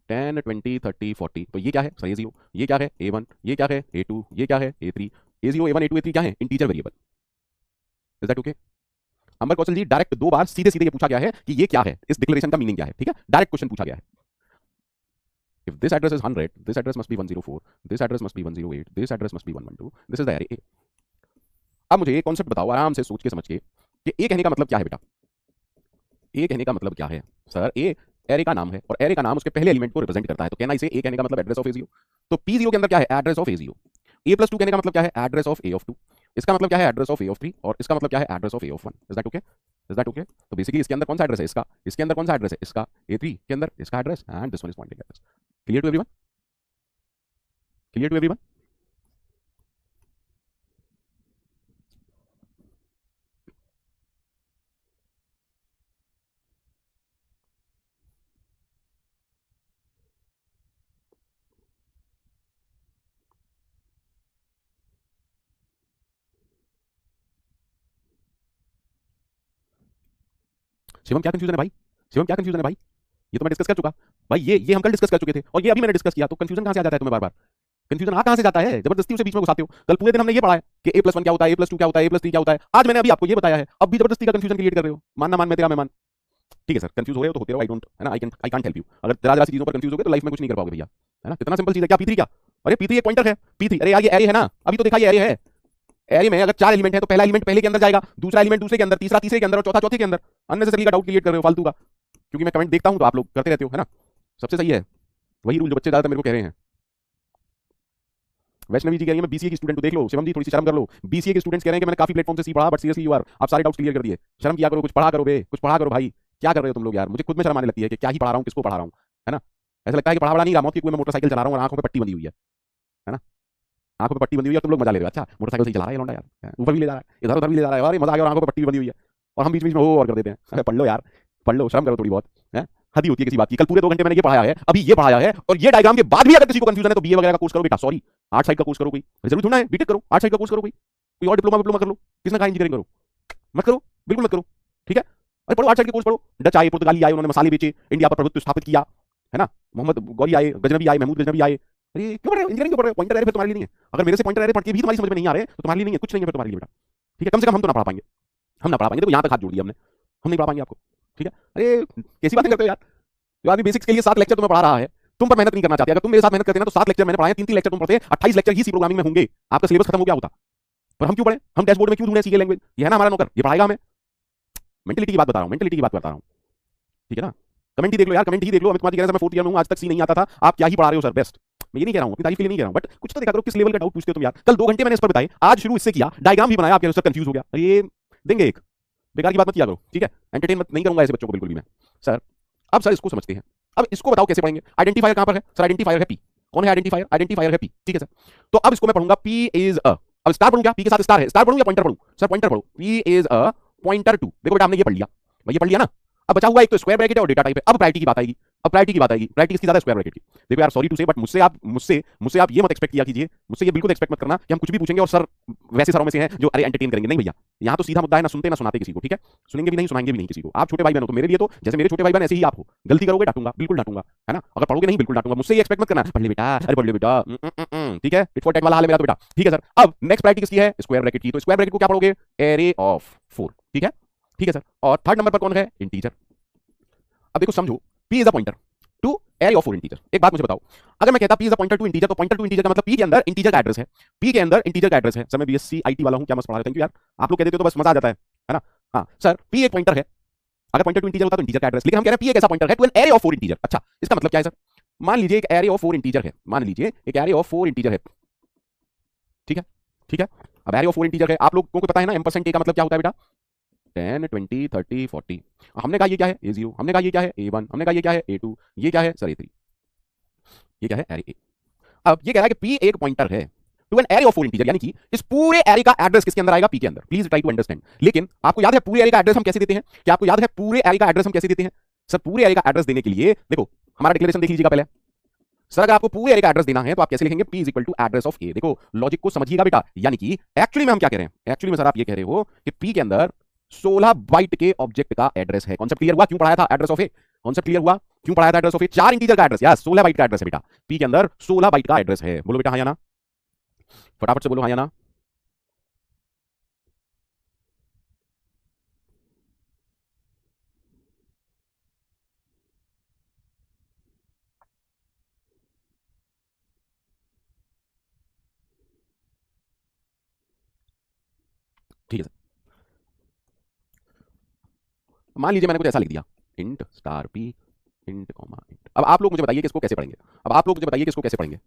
10 20 30 40, तो ये क्या है सर? A0, ये क्या है A1, ये क्या है A2, ये क्या है A3। A0 A1 A2 A3 क्या है? Integer variable. Is that okay? Ambar Kaushal ji, direct दो बार सीधे सीधे ये पूछा गया है कि ये क्या है, इस डिक्लेरेशन का मीनिंग क्या है, ठीक है? डायरेक्ट क्वेश्चन पूछा गया है। If this address is 100, this address must be 104, this address must be 108, this address must be 112, this is the array A। अब मुझे एक कॉन्सेप्ट बताओ आराम से सोच के समझ के कि ए कहने का मतलब क्या है बेटा? ए कहने का मतलब क्या है सर? ए एरे का नाम है, और एरे का नाम उसके पहले एलिमेंट को रिप्रेजेंट करता है, तो कहना इसे ए कहने का मतलब एड्रेस ऑफ A0। तो P0 के अंदर क्या है? Address of A0। A+2 कहने का मतलब क्या है? Address of A of 2। इसका मतलब क्या है? Address of A of 3। और इसका मतलब क्या है? Address of A of 1। Is that okay? Is that okay? तो बेसिकली इसके अंदर कौन सा एड्रेस है? इसका। इसके अंदर कौन सा एड्रेस है? इसका। A3 के अंदर इसका address, and this one is pointing address. Clear to everyone? Clear to everyone? Shivam क्या कंफ्यूजन है भाई? शिवम क्या कंफ्यूजन है भाई? ये तो मैं डिस्कस कर चुका भाई, ये हम कल डिस्कस कर चुके थे, और ये अभी मैंने डिस्कस किया, तो कंफ्यूजन कहां से आ जाता है तुम्हें बार बार? कंफ्यूजन आ कहां से जाता है? जबरदस्ती उसे बीच में घुसाते हो। कल पूरे दिन हमने ये पढ़ा है कि A+1 क्या होता है, A+2 क्या होता है, A+3 क्या होता है। आज मैंने अभी आपको ये बताया है, अब भी जबरदस्ती का कंफ्यूजन क्रिएट कर रहे हो। मानना मान, मैं तेरा मेहमान। ठीक है सर, कंफ्यूज हो रहे हो तो होते रहो, आई डोंट, है ना, आई कांट हेल्प यू। अगर जरा जरा सी चीजों पर कंफ्यूज हो गए तो लाइफ में कुछ नहीं कर पाओगे भैया, है ना। कितना सिंपल चीज है। क्या P3 क्या? अरे P3 एक पॉइंटर है। P3, अरे यार ये एरे है ना, अभी तो देखा ये एरे है। एरे में अगर 4 एलिमेंट है तो पहला एलिमेंट पहले के अंदर जाएगा, दूसरा एलिमेंट दूसरे के अंदर, तीसरा तीसरे के अंदर, और चौथा चौथे के अंदर। अननेसेसरी का डाउट क्रिएट कर रहे हो, फालतू का। क्योंकि मैं कमेंट देखता हूं तो आप लोग करते रहते हो, है ना। सबसे सही है वही रूल जो बच्चे ज्यादातर मेरे को कह रहे हैं। वैष्णवी जी कह रही है मैं बीसीए की स्टूडेंट हूं, देख लो। शिवम जी थोड़ी सी शर्म कर लो, बीसीए के स्टूडेंट्स कह रहे हैं कि मैंने काफी प्लेटफॉर्म से सी पढ़ा, बट सीरियसली यू आर, आप सारे डाउट्स क्लियर कर दिए। शर्म किया करो, कुछ पढ़ा करो बे, कुछ पढ़ा करो भाई। क्या कर रहे हो तुम लोग यार? मुझे खुद में शर्म आने लगती है कि क्या ही पढ़ा रहा हूँ, किसको पढ़ा रहा हूँ, है ना। ऐसा लगता है कि पढ़ा नहीं रहा, मौत के कुएं में मोटरसाइकिल चला रहा हूँ और आंखों पे पट्टी बंधी हुई है ना। आंखों पे पट्टी बंधी हुई है, तुम लोग मजा ले रहे हो। अच्छा मोटरसाइकिल से चला रहा है लौंडा यार, ऊपर भी ले जा रहा है, इधर उधर भी ले जा रहा है, अरे मजा आ गया, और आंखों पे पट्टी बंधी हुई है, और हम बीच बीच में वो और कर देते हैं। अरे पढ़ लो यार, पढ़ लो, शर्म करो थोड़ी बहुत, है। हद ही होती है किसी बात की। कल पूरे 2 घंटे मैंने ये पढ़ाया है, अभी ये पढ़ाया है, और ये डायग्राम के बाद भी अगर किसी को कंफ्यूजन है तो बीए वगैरह का कोर्स करो बेटा। सॉरी, आर्ट साइड का कोर्स करो, कोई जरूरी थोड़ा है बीटेक करो, आर्ट साइड का कोर्स करो, कोई और डिप्लोमा कर लो। किसने कहा इंजीनियरिंग करो? मत करो, बिल्कुल मत करो, ठीक है। अरे पढ़ो, आर्ट साइड के कोर्स पढ़ो। डच आए, पुर्तगाली आए, उन्होंने मसाले बेचे, इंडिया पर प्रभुत्व स्थापित किया, है ना। मोहम्मद गौरी आए, गजनबी आए, महमूद गजनबी आए। अरे क्यों पढ़ रहे हो इंजीनियरिंग? क्यों पढ़ रहे हो? पॉइंटर एरे फिर तुम्हारे लिए नहीं है। अगर मेरे से पॉइंटर एरे पढ़ के भी तुम्हारी समझ में नहीं आ रहे तो तुम्हारे लिए नहीं है, कुछ नहीं है फिर तुम्हारे लिए बेटा, ठीक है। कम से कम हम तो ना पढ़ा पाएंगे, हम ना पढ़ा पाएंगे। देखो यहाँ तक हाथ जोड़ दिया हमने, हम नहीं पढ़ा पाएंगे आपको, ठीक है। अरे कैसी बातें करते हो यार? जो आदमी बेसिक्स के लिए 7 लेक्चर तुम्हें पढ़ा रहा है, तुम पर मेहनत नहीं करना चाहते। अगर तुम मेरे साथ मेहनत करते ना तो 7 लेक्चर मैंने पढ़ाए, 3 लेक्चर तुम पढ़ते, 28 लेक्चर ही सी प्रोग्रामिंग में होंगे, आपका सिलेबस खत्म हो गया होता। पर हम क्यों पढ़े? हम डैशबोर्ड में क्यों ढूंढे सी लैंग्वेज? ये है ना हमारा नौकर, ये पढ़ाएगा हमें। मेंटलिटी की बात बता रहा हूँ, मेंटलिटी की बात बता रहा हूँ, ठीक है ना। कमेंट ही देख लो यार, कमेंट ही देख लो। अमित कुमार जी कह रहे हैं मैं 4th ईयर में हूँ, आज तक सी नहीं आता था, आप क्या ही पढ़ा रहे हो सर, बेस्ट। मैं ये नहीं कह रहा हूँ, अपनी तारीफ के लिए नहीं कह रहा हूँ, बट कुछ तो देखा करो किस लेवल का डाउट पूछते हो तुम यार। कल 2 घंटे मैंने इस पर बताए, आज शुरू इससे किया, डायग्राम भी बनाया, आपके सर कंफ्यूज हो गया। ये देंगे एक, बेकार की बात मत किया करो, ठीक है। एंटरटेन मत नहीं करूंगा ऐसे बच्चों को बिल्कुल भी मैं। सर अब सर इसको समझते हैं, अब इसको बताओ कैसे पढ़ेंगे। आइडेंटिफायर कहां पर है सर? आइडेंटिफायर है पी। कौन है आइडेंटिफायर? आइडेंटिफायर है पी, ठीक है सर। तो अब इसको मैं पढ़ूंगा पी इज अ, अब स्टार पढ़ूं क्या? पी के साथ स्टार है, स्टार पढ़ूं या पॉइंटर पढ़ूं? सर पॉइंटर पढ़ो, P is a pointer to. देखो बेटा हमने ये पढ़ लिया, भाई ये पढ़ लिया ना। अब बचा हुआ एक तो स्क्वायर ब्रैकेट है और डेटा टाइप है। अब प्रायोरिटी की बात आएगी, अब प्रायोरिटी की बात आएगी, प्रायोरिटी किसकी ज्यादा? स्क्वायर ब्रैकेट की। देखो यार सॉरी टू से, बट मुझसे आप ये मत एक्सपेक्ट किया कीजिए, मुझसे ये बिल्कुल एक्सपेक्ट मत करना कि हम कुछ भी पूछेंगे और सर वैसे सरों में से हैं जो अरे एंटरटेन करेंगे। नहीं भैया, यहाँ तो सीधा मुद्दा है, ना सुनते ना सुनाते किसी को, ठीक है। सुनेंगे भी नहीं, सुनाएंगे भी नहीं किसी को। आप छोटे भाई बहन हो तो मेरे लिए तो जैसे मेरे छोटे भाई बहन ऐसे ही आप हो। गलती करोगे डांटूंगा, बिल्कुल डांटूंगा, है ना। अगर पढ़ोगे नहीं बिल्कुल डांटूंगा। मुझसे ये एक्सपेक्ट मत करना पढ़ ले बेटा, अरे पढ़ ले बेटा, ठीक है। इट फॉर टेक वाला हाल है मेरा तो बेटा, ठीक है सर। अब नेक्स्ट प्रायोरिटी किसकी है? स्क्वायर ब्रैकेट की। तो स्क्वायर ब्रैकेट को क्या पढ़ोगे? एरे ऑफ 4, ठीक है, ठीक है सर। और थर्ड नंबर पर कौन है? इंटीजर। अब देखो समझो, P is a pointer to array of 4 integer. एक बात मुझे बताओ, अगर मैं कहता P is a pointer to integer, तो पॉइंटर टू इंटीजर का मतलब P के अंदर इंटीजर का एड्रेस है, P के अंदर इंटीजर का एड्रेस है। सर मैं बीएससी आईटी वाला हूं, क्या मस्त पढ़ा रहे हो, थैंक यू यार। आप लोग कह देते हो तो बस मजा आ जाता है ना। हाँ सर, P एक पॉइंटर है, अगर पॉइंटर टू इंटीजर होता तो इंटीजर का एड्रेस, लेकिन हम कह रहे हैं P एक ऐसा पॉइंटर है to an array of 4 integer. अच्छा इसका मतलब क्या है सर? मान लीजिए एक एरे ऑफ 4 इंटीजर है, मान लीजिए एक एरे ऑफ 4 इंटीजर है, ठीक है, ठीक है। अब एरे ऑफ 4 इंटीजर है, आप लोगों को पता है ना एम्परसेंड का मतलब क्या होता है बेटा? 10 20 30 40। हमने कहा ये क्या है? A0, हमने कहा ये क्या है? A1, हमने कहा ये क्या है? A2, ये क्या है सर? A3, ये क्या है? Array A। अब ये कह रहा है कि P एक पॉइंटर है to an array of 4 integer, यानी कि इस पूरे एरे का एड्रेस किसके अंदर आएगा, पी के अंदर। Please try to understand. लेकिन आपको याद है पूरे एरे का एड्रेस हम कैसे देते हैं? क्या आपको याद है पूरे एरे का एड्रेस हम कैसे देते हैं? सर पूरे एरे का एड्रेस देने के लिए देखो हमारा डिक्लेरेशन देख लीजिएगा पहले। सर अगर आपको पूरे एरे का एड्रेस देना है तो आप कैसे लिखेंगे, p is equal to address of a. देखो लॉजिक को समझिएगा बेटा, यानी कि एक्चुअली में हम क्या कह रहे हैं, एक्चुअली में सर आप ये कह रहे हो कि p के अंदर 16 बाइट के ऑब्जेक्ट का एड्रेस है। कॉन्सेप्ट क्लियर हुआ क्यों पढ़ाया था address of A? Concept clear हुआ क्यों पढ़ाया था एड्रेस ऑफ ए? 4 इंटीजर का एड्रेस, यस 16 बाइट का एड्रेस है बेटा, p के अंदर 16 बाइट का एड्रेस है। बोलो बेटा हाँ या ना, फटाफट से बोलो हाँ या ना। ठीक है सर, मान लीजिए मैंने कुछ ऐसा लिख दिया, int star p int comma int. अब आप लोग मुझे बताइए कि इसको कैसे पढ़ेंगे, अब आप लोग मुझे बताइए कि इसको कैसे पढ़ेंगे।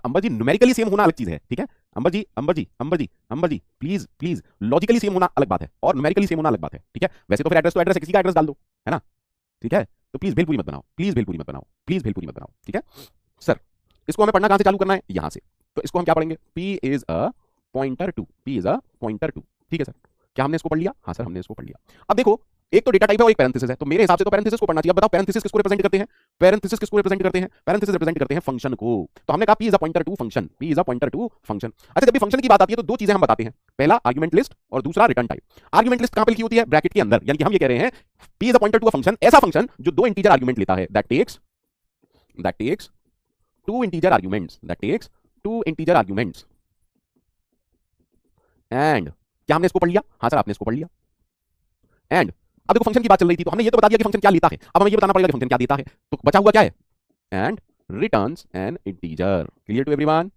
अंबर जी न्यूमेरिकली सेम होना अलग चीज है, ठीक है। अंबर जी अंबर जी अंबर जी अंबर जी प्लीज प्लीज, लॉजिकली सेम होना अलग बात है और न्यूमेरिकली सेम होना अलग बात है, ठीक है। वैसे तो फिर एड्रेस तो एड्रेस है, किसी का एड्रेस डाल दो, है ना, ठीक है। तो प्लीज भेलपुरी मत बनाओ, प्लीज भेलपुरी मत बनाओ, प्लीज भेलपुरी मत बनाओ, ठीक है सर। इसको हमें पढ़ना कहां से चालू करना है, यहां से। तो इसको हम क्या पढ़ेंगे, p is a pointer to, p is a pointer to, ठीक है सर। क्या हमने इसको पढ़ लिया? हाँ सर हमने इसको पढ़ लिया। अब देखो एक तो डेटा टाइप है और एक पैरेंथेसिस है, तो मेरे हिसाब से तो पैरेंथेसिस को पढ़ना चाहिए। अब बताओ पैरेंथेसिस किसको रिप्रेजेंट करते हैं, पैरेंथेसिस किसको रिप्रेजेंट करते हैं, पैरेंथेसिस रिप्रेजेंट करते हैं फंक्शन को। तो हमने कहा p is a pointer to function, p is a pointer to function. अच्छा जब भी फंक्शन की बात आती है तो दो चीजें हम बताते हैं, पहला आर्गुमेंट लिस्ट और दूसरा रिटर्न टाइप। आर्गुमेंट लिस्ट कहां पे लिखी होती है, ब्रैकेट के अंदर, यानी कि हम ये कह रहे हैं p is a pointer to a function, ऐसा फंक्शन जो दो इंटीजर आर्गुमेंट लेता है, that takes two integer arguments, that takes two integer arguments and. क्या हमने इसको पढ़ लिया? हाँ सर आपने इसको पढ़ लिया। एंड अब देखो फंक्शन की बात चल रही थी तो हमने ये तो बता दिया कि फंक्शन क्या लेता है, अब हमें ये बताना पड़ेगा कि फंक्शन क्या देता है। तो बचा हुआ क्या है, and returns an integer. Clear to everyone,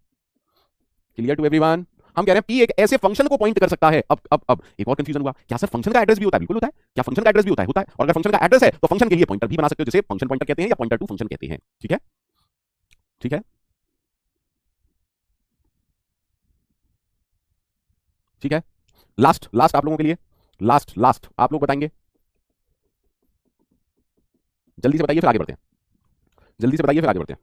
clear to everyone. हम कह रहे हैं p एक ऐसे फंक्शन को पॉइंट कर सकता है। अब एक और कंफ्यूजन हुआ, क्या सर फंक्शन का एड्रेस भी होता है? बिल्कुल होता है। क्या फंक्शन का एड्रेस भी होता है? होता है। और अगर फंक्शन का एड्रेस है तो फंक्शन के लिए पॉइंटर भी बना सकते हो, जिसे फंक्शन पॉइंटर कहते हैं या पॉइंटर टू फंक्शन कहते हैं, ठीक है, ठीक है, ठीक है। लास्ट लास्ट आप लोगों के लिए, लास्ट लास्ट आप लोग बताएंगे, जल्दी से बताइए फिर आगे बढ़ते हैं, जल्दी से बताइए फिर आगे बढ़ते हैं।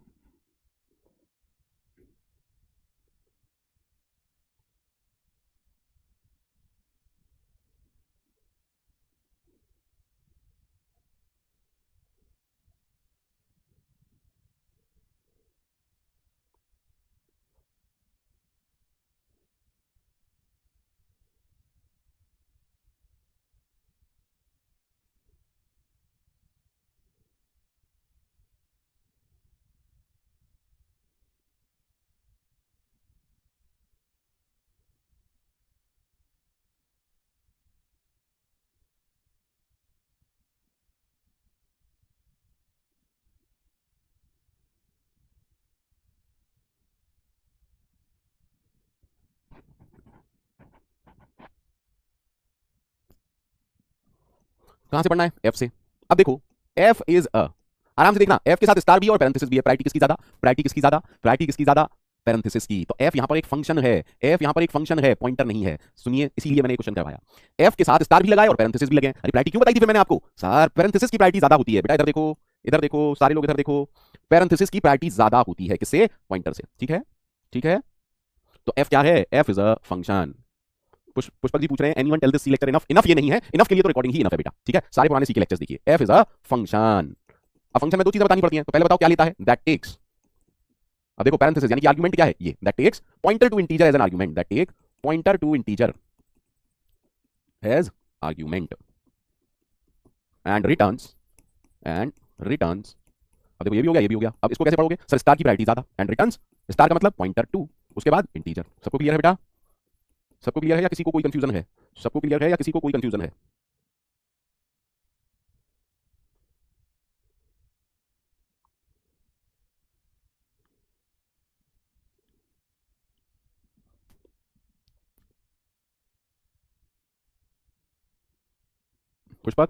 कहां से पढ़ना है, एफ से। अब देखो एफ इज अ, आराम से देखना, एफ के साथ स्टार भी और पैरेंथेसिस भी है। प्रायोरिटी किसकी ज्यादा, प्रायोरिटी किसकी ज्यादा, प्रायोरिटी किसकी ज्यादा, पैरेंथेसिस की। तो एफ यहां पर एक फंक्शन है, एफ यहां पर एक फंक्शन है, पॉइंटर नहीं है। सुनिए इसीलिए मैंने क्वेश्चन करवाया, एफ के साथ स्टार भी लगाए और पैरेंथेसिस भी लगे। अरे प्रायोरिटी क्यों बताई थी फिर मैंने आपको, सर पैरेंथेसिस की प्रायोरिटी ज्यादा होती है बेटा। इधर देखो, इधर देखो सारे लोग, इधर देखो, पैरेंथेसिस की प्रायोरिटी ज्यादा होती है किससे, पॉइंटर से, ठीक है, ठीक है। तो एफ क्या है, f is a function. Pushpak ji पूछ रहे हैं anyone tell this C lecture enough, enough ये नहीं है, इनफ के लिए तो रिकॉर्डिंग ही इनफ है बेटा, ठीक है। सारे पुराने सी के लेक्चर्स देखिए, एफ इज अ फंक्शन। अब फंक्शन में दो चीजें बतानी पड़ती हैं, तो पहले बताओ क्या लेता है, दैट टेक्स, अब देखो पैरेंथेसिस यानी कि आर्गुमेंट क्या है ये, that takes pointer to integer as an argument, that take pointer to integer as argument and returns, and returns. अब देखो ये भी हो गया, ये भी हो गया। अब इसको कैसे पढ़ोगे सर, स्टार की प्रायोरिटी ज्यादा एंड रिटर्न्स, स्टार का मतलब पॉइंटर टू, उसके बाद इंटीजर। सबको क्लियर है बेटा, सबको क्लियर है या किसी को कोई कंफ्यूजन है, सबको क्लियर है या किसी को कोई कंफ्यूजन है। पुष्पक,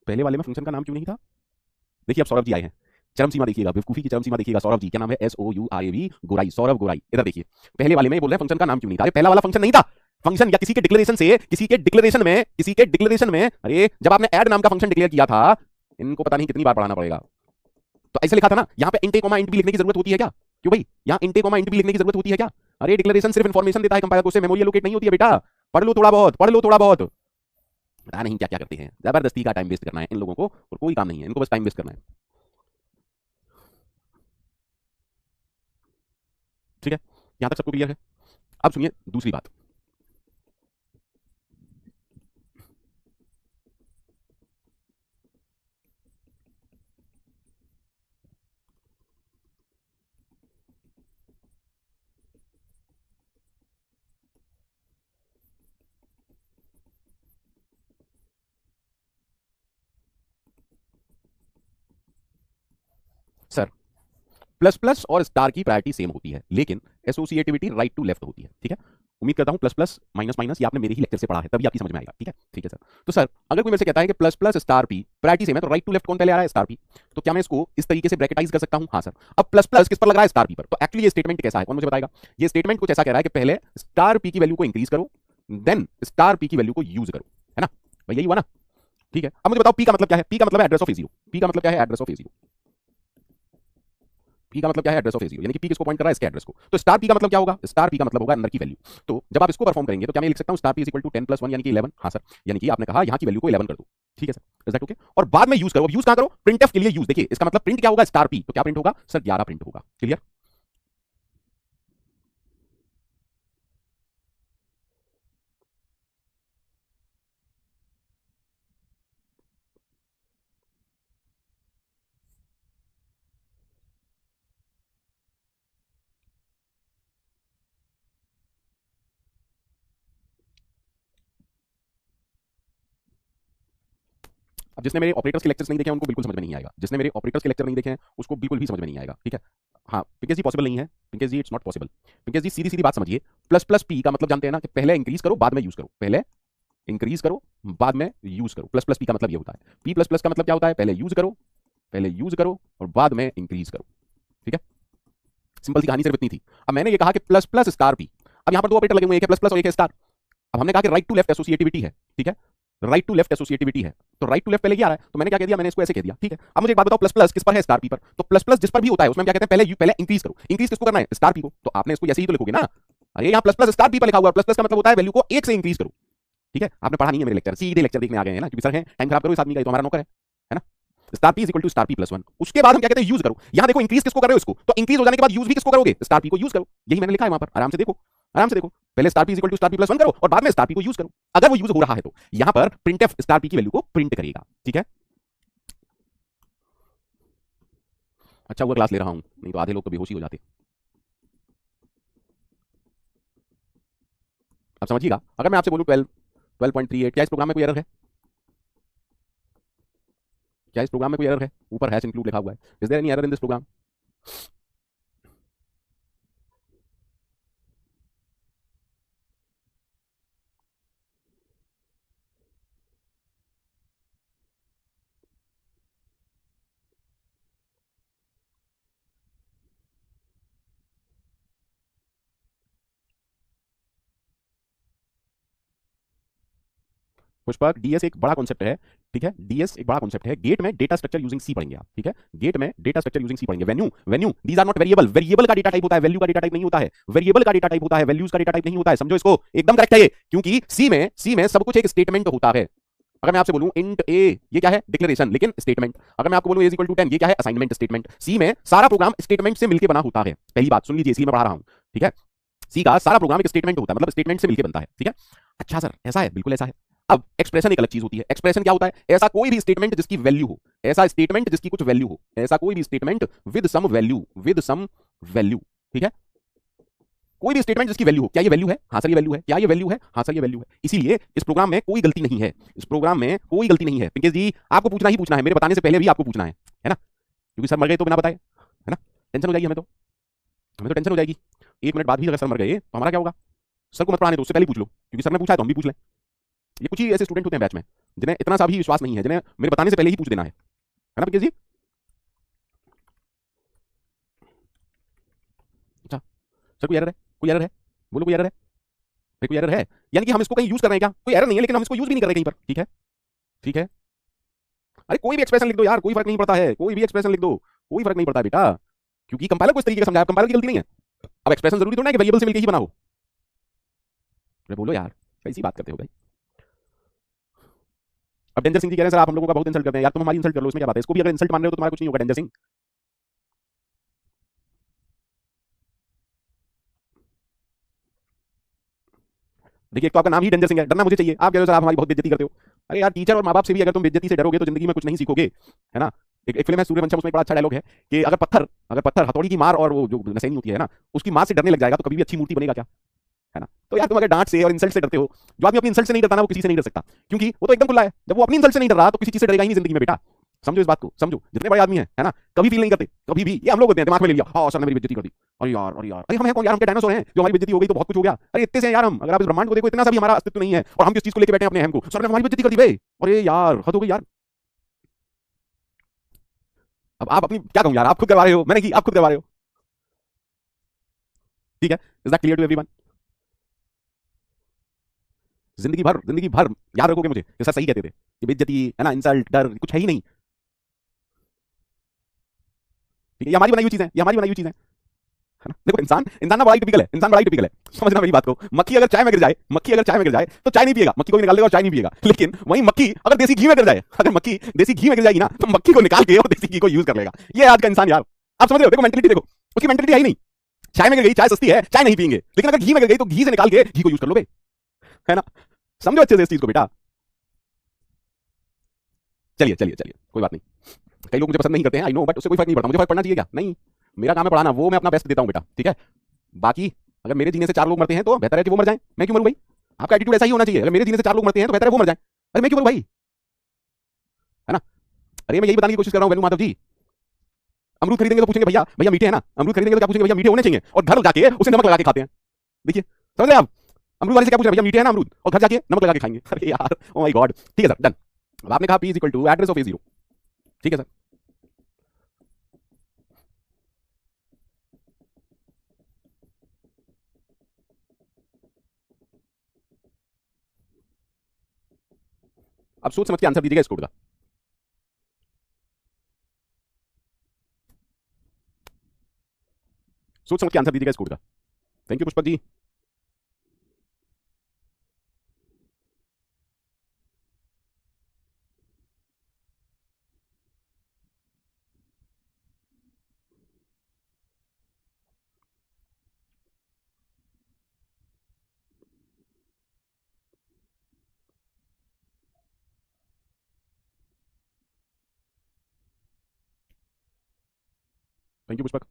पहले वाले में फंक्शन का नाम क्यों नहीं था? देखिए अब सौरभ जी आए हैं, चरम सीमा देखिएगा, बेवकूफी की चरम सीमा देखिएगा। सौरभ जी, क्या नाम है? SOURAV, गोराई, सौरभ गोराई। इधर देखिए, पहले वाले में बोल रहे हैं फंक्शन का नाम क्यों नहीं था। अरे पहला वाला फंक्शन नहीं था। फंक्शन या किसी के डिक्लेरेशन से, किसी के डिक्लेरेशन में, अरे जब आपने ऐड नाम का फंक्शन डिक्लेयर किया था, इनको पता नहीं कितनी बार पढ़ाना पड़ेगा, तो ऐसे लिखा था ना, यहाँ पे इंट ए कोमा इंट बी लिखने की जरूरत होती है क्या? क्यों भाई, यहाँ इंट ए कोमा इंट बी लिखने की जरूरत होती है क्या? अरे डिक्लेरेशन सिर्फ इन्फॉर्मेशन देता है कंपाइलर को, उससे मेमोरी एलोकेट नहीं होती है बेटा। पढ़ लो थोड़ा बहुत, पढ़ लो थोड़ा बहुत। पता नहीं क्या क्या करते हैं, जबरदस्ती का टाइम वेस्ट करना है इन लोगों को, और कोई काम नहीं है, इनको बस टाइम वेस्ट करना है। ठीक है, यहां तक सबको क्लियर है? अब सुनिए दूसरी बात। सर, प्लस प्लस और स्टार की प्रायोरिटी सेम होती है, लेकिन एसोसिएटिविटी राइट टू लेफ्ट होती है। ठीक है, उम्मीद करता हूं प्लस प्लस माइनस माइनस ये आपने मेरे ही लेक्चर से पढ़ा है, तभी आपकी समझ में आएगा। ठीक है, ठीक है सर। तो सर, अगर कोई मेरे से कहता है कि plus plus star P priority same है, तो राइट टू लेफ्ट कौन पहले आ रहा है? Star P. तो क्या मैं इसको इस तरीके से ब्रैकेटाइज कर सकता हूं? हाँ सर। अब प्लस प्लस किस पर लग रहा है? स्टार पी पर। तो एक्चुअली ये स्टेटमेंट कैसा है, कौन मुझे बताएगा? ये स्टेटमेंट कुछ ऐसा कह रहा है कि पहले स्टार पी की वैल्यू को इंक्रीज करो, देन स्टार पी की वैल्यू को यूज करो, है ना भाई? यही हुआ ना? ठीक है, अब मुझे बताओ पी का मतलब क्या है? पी का मतलब है एड्रेस ऑफ ए0। पी का मतलब क्या है? Address of ए0। पी का मतलब क्या है? एड्रेस ऑफ ए0, यानी कि पी किसको पॉइंट कर रहा है? इसके एड्रेस को। तो स्टार पी का मतलब क्या होगा? स्टार पी का मतलब होगा अंदर की वैल्यू। तो जब आप इसको परफॉर्म करेंगे तो क्या मैं लिख सकता हूं star P is equal to 10 plus 1 यानी कि 11? हाँ सर, यानी कि आपने कहा यहां की वैल्यू को 11 कर दो। ठीक है सर, इज दैट ओके? और बाद में यूज करो। अब यूज कहां करो? प्रिंटफ के लिए यूज। देखिए इसका मतलब प्रिंट क्या होगा? स्टार पी, तो क्या प्रिंट होगा सर? 11 प्रिंट होगा। क्लियर? अब जिसने मेरे ऑपरेटर्स के लेक्चर्स नहीं देखे हैं उनको बिल्कुल समझ में नहीं आएगा, जिसने मेरे ऑपरेटर्स के लेक्चर नहीं देखे हैं उसको बिल्कुल भी समझ में नहीं आएगा। ठीक है, हाँ पिंकेश जी पॉसिबल नहीं है, पिंकेश जी इट्स नॉट पॉसिबल। पिंकेश जी सीधी सीधी बात समझिए, प्लस प्लस पी का मतलब जानते हैं ना कि पहले इंक्रीज करो बाद में यूज करो, पहले इंक्रीज करो बाद में यूज करो। प्लस प्लस पी का मतलब ये होता है। पी प्लस प्लस का मतलब क्या होता है? पहले यूज करो, पहले यूज करो और बाद में इंक्रीज करो। ठीक है, सिंपल सी कहानी सिर्फ इतनी थी। अब मैंने ये कहा कि प्लस प्लस स्टार पी, अब यहां पर दो ऑपरेटर लगे हुए हैं, एक है प्लस प्लस और एक है स्टार। अब हमने कहा कि राइट टू लेफ्ट एसोसिएटिविटी है। ठीक है, राइट टू लेफ्ट एसोसिएटिविटी है, तो राइट टू लेफ्ट पहले क्या आ रहा है? तो मैंने क्या कह दिया? मैंने इसको ऐसे कह दिया। ठीक है, अब मुझे एक बात बताओ, प्लस प्लस किस पर है? स्टार पी पर। तो प्लस प्लस जिस पर भी होता है उसमें क्या कहते हैं? पहले इंक्रीज करो। इंक्रीज किसको करना है? स्टार पी को। तो आपने इसको ऐसे ही तो लिखोगे ना। अरे यहाँ प्लस प्लस स्टार पी पर लिखा हुआ है, प्लस प्लस का मतलब होता है वैल्यू को एक से इंक्रीज करो। ठीक है, आपने पढ़ा नहीं है मेरे लेक्चर, सीधे लेक्चर देखने आ गए हैं ना, क्योंकि सर है टाइम खराब करो इस आदमी का, तो हमारा नौकर है ना। Star P is equal to star P plus 1। उसके बाद हम क्या कहते हैं? यूज करो। यहां देखो इंक्रीज किसको कर रहे हो? इसको। तो इंक्रीज हो जाने के बाद यूज भी किसको करोगे? स्टार पी को यूज करो। यही मैंने लिखा है वहां पर, आराम से देखो, आराम से देखो। पहले star P is equal to star P plus 1 करो और बाद में स्टार पी को यूज करो। अगर वो यूज हो रहा है तो यहां पर प्रिंटफ स्टार पी की वैल्यू को प्रिंट करेगा। ठीक है, अच्छा हुआ क्लास ले रहा हूं, नहीं तो आधे लोग तो बेहोशी हो जाते। अब समझिएगा, अगर मैं आपसे बोलूं 12.38, क्या इस प्रोग्राम में कोई एरर है? क्या इस प्रोग्राम में कोई एरर है? ऊपर हैश इंक्लूड लिखा हुआ है, is there any error in this program? Pushpak, DS एक बड़ा कॉन्सेप्ट है। ठीक है, डीएस एक बड़ा कॉन्सेप्ट है। गेट में डेटा स्ट्रक्चर यूजिंग सी पढ़ेंगे आप। ठीक है, गेट में डेटा स्ट्रक्चर यूजिंग सी पढ़ेंगे। Value, value these are not variable. Variable का डेटा टाइप होता है, वैल्यू का डेटा टाइप नहीं होता है। वेरिएबल का डेटा टाइप होता है, वैल्यूज का डेटा टाइप नहीं होता है। समझो इसको, एकदम करेक्ट है ये, क्योंकि सी में सब कुछ एक स्टेटमेंट होता है। अगर मैं आपसे बोलूं इंट ए, ये क्या है? डिक्लेरेशन, लेकिन स्टेटमेंट। अगर मैं आपको बोलूं ए इक्वल टू 10, ये क्या है? Assignment statement. सी में सारा प्रोग्राम स्टेटमेंट से मिलकर बना होता है। पहली बात सुन लीजिए, इसलिए मैं पढ़ा रहा हूं। ठीक है, सी का सारा प्रोग्राम एक स्टेटमेंट होता है, मतलब स्टेटमेंट से मिलकर बनता है। ठीक है, अच्छा सर ऐसा है? बिल्कुल ऐसा है। अब एक्सप्रेशन एक अलग चीज होती है। एक्सप्रेशन क्या होता है? ऐसा कोई भी स्टेटमेंट जिसकी वैल्यू हो, ऐसा स्टेटमेंट जिसकी कुछ वैल्यू हो, ऐसा कोई भी statement with some value, with some value. ठीक है, कोई भी स्टेटमेंट जिसकी वैल्यू हो। क्या ये वैल्यू है? हाँ सर ये वैल्यू है। क्या ये वैल्यू है? हाँ सर ये वैल्यू है। इसीलिए इस प्रोग्राम में कोई गलती नहीं है, इस प्रोग्राम में कोई गलती नहीं है। पिंकेश जी आपको पूछना ही पूछना है, मेरे बताने से पहले भी आपको पूछना है ना, क्योंकि सर मर गए तो बिना बताए, है ना? टेंशन हो जाएगी हमें तो टेंशन हो जाएगी। 1 मिनट बाद भी अगर सर मर गए तो हमारा क्या होगा? सर को मत पढ़ाने दो, उससे पहले पूछ लो, क्योंकि सर ने पूछा है तो हम भी पूछ लें। ये कुछ ही ऐसे स्टूडेंट होते हैं बैच में जिन्हें इतना सा भी विश्वास नहीं है, जिन्हें मेरे बताने से पहले ही पूछ देना है ना पिकेश जी? अच्छा, सर कोई एरर है? कोई एरर है? बोलो कोई एरर है? भाई कोई एरर है? यानी कि हम इसको कहीं यूज कर रहे हैं क्या? कोई एरर नहीं है, लेकिन हम इसको यूज भी नहीं कर रहे कहीं पर। ठीक है, ठीक है। अरे कोई भी एक्सप्रेशन लिख दो यार, कोई फर्क नहीं पड़ता है, कोई भी एक्सप्रेशन लिख दो, कोई फर्क नहीं पड़ता है बेटा, क्योंकि कंपाइलर को इस तरीके से समझाया, कंपाइलर की गलती नहीं है। अब एक्सप्रेशन जरूरी थोड़ा है कि वेरिएबल से मिलकर ही बना हो। अरे बोलो यार, कैसी बात करते हो भाई? अब डेंजर सिंह जी कह रहे हैं सर आप हम लोगों का बहुत इंसल्ट करते हैं। यार तुम हमारी इंसल्ट कर लो, इसमें क्या बात है? इसको भी अगर इंसल्ट मान रहे हो तो तुम्हारा कुछ नहीं होगा डेंजर सिंह। देखिए, एक तो आपका नाम ही डेंजर सिंह है, डरना मुझे चाहिए। आप कह रहे हो सर आप हमारी बहुत बेइज्जती करते हो। अरे यार, टीचर और माँ बाप से भी अगर तुम बेइज्जती से डरोगे तो जिंदगी में कुछ नहीं सीखोगे, है ना? एक फिल्म है सूर्यवंशम, उसमें एक बड़ा अच्छा डायलॉग है कि अगर पत्थर हथौड़ी की मार और वो जो नसैनी होती है ना, उसकी मार से डरने लग जाएगा तो कभी भी अच्छी मूर्ति बनेगा क्या? है ना? तो यार तुम अगर डांट से और इंसल्ट से डरते हो, जो आदमी अपनी इंसल्ट से नहीं डरता ना, वो किसी से नहीं डर सकता, क्योंकि वो तो एकदम खुला है। जब वो अपनी इंसल्ट से नहीं डर रहा तो किसी चीज से डरेगा ही नहीं जिंदगी में बेटा। समझो इस बात को, समझो। जितने बड़े आदमी है ना, कभी फील नहीं करते, कभी भी। ये हम लोग होते हैं, दिमाग में ले लिया, हाँ सर ने मेरी बेइज्जती कर दी, अरे यार, अरे यार, अरे हम हैं कौन यार? हम क्या डायनासोर हैं जो हमारी बेइज्जती हो गई तो बहुत कुछ हो गया? अरे इतने से हैं यार हम। अगर आप इस ब्रह्मांड को देखो, इतना सा भी हमारा अस्तित्व नहीं है और हम किस चीज को लेकर बैठे हैं अपने अहम को? सर ने हमारी बेइज्जती कर दी भाई, अरे यार हद हो गई यार। अब आप अपनी क्या कहूं यार, आप खुद करवा रहे हो, मैंने की, आप खुद करवा रहे हो। ठीक है, is that clear to everyone? जिंदगी भर याद रखोगे मुझे कि सर सही कहते थे, कि बेइज्जती है ना, इंसल्ट, डर कुछ है ही नहीं। ठीक है, ये हमारी बनाई हुई चीज है, ये हमारी बनाई हुई चीज है ना? देखो, इंसान इंसान ना बड़ा ही टिपिकल है, इंसान बड़ा ही टिपिकल है। समझना मेरी बात को। मक्खी अगर चाय में गिर जाए, मक्खी अगर चाय में गिर जाए, मक्खी को भी निकाल देगा और चाय नहीं पिएगा। लेकिन वही मक्खी अगर देसी घी में गिर जाए, अगर मक्खी देसी घी में गिर जाएगी ना, तो मक्खी को निकाल के और देसी घी को यूज कर लेगा। ये आज का इंसान यार, आप समझ रहे हो? देखो मेंटलिटी देखो, उसकी मेंटलिटी है ही नहीं। चाय में गिर गई, चाय सस्ती है, चाय नहीं पियेंगे, लेकिन अगर घी में गिर गई तो घी से निकाल के घी को यूज कर लो बे, है ना? समझो अच्छे से इस चीज को बेटा। चलिए चलिए चलिए, कोई बात नहीं। कई लोग मुझे पसंद नहीं करते हैं, आई नो, बट उससे कोई फर्क नहीं पड़ता। मुझे फर्क पड़ना चाहिए क्या? नहीं, मेरा काम है पढ़ाना, वो मैं अपना बेस्ट देता हूं बेटा। ठीक है, बाकी अगर मेरे जीने से 4 लोग मरते हैं तो बेहतर है कि वो मर जाएं, मैं क्यों मरूं भाई? आपका एटीट्यूड ऐसा ही होना चाहिए, अगर मेरे जीने से 4 लोग मरते हैं तो बेहतर है वो मर जाएं। अरे मैं क्यों मरूं भाई? है ना? अरे मैं यही बताने की कोशिश कर रहा हूं वेणु माधव जी। अमरूद खरीदेंगे तो पूछेंगे भैया भैया मीठे है ना? अमरूद खरीदेंगे तो क्या पूछेंगे? भैया मीठे होने चाहिए, और घर जाके उसे नमक लगा के खाते हैं। देखिए, समझ रहे आप? अमरूद वाले से क्या पूछ रहे हैं? भैया मीठे है ना अमरूद, और घर जाके नमक लगा के खाएंगे। अरे यार, ओ माय गॉड। ठीक है सर, डन। अब आपने कहा P is equal to address of A0। ठीक है सर, अब सोच समझ के आंसर दीजिएगा इस कोड का। सोच समझ के आंसर दीजिएगा इस कोड का। Thank you Pushpak ji. Thank you Pushpak.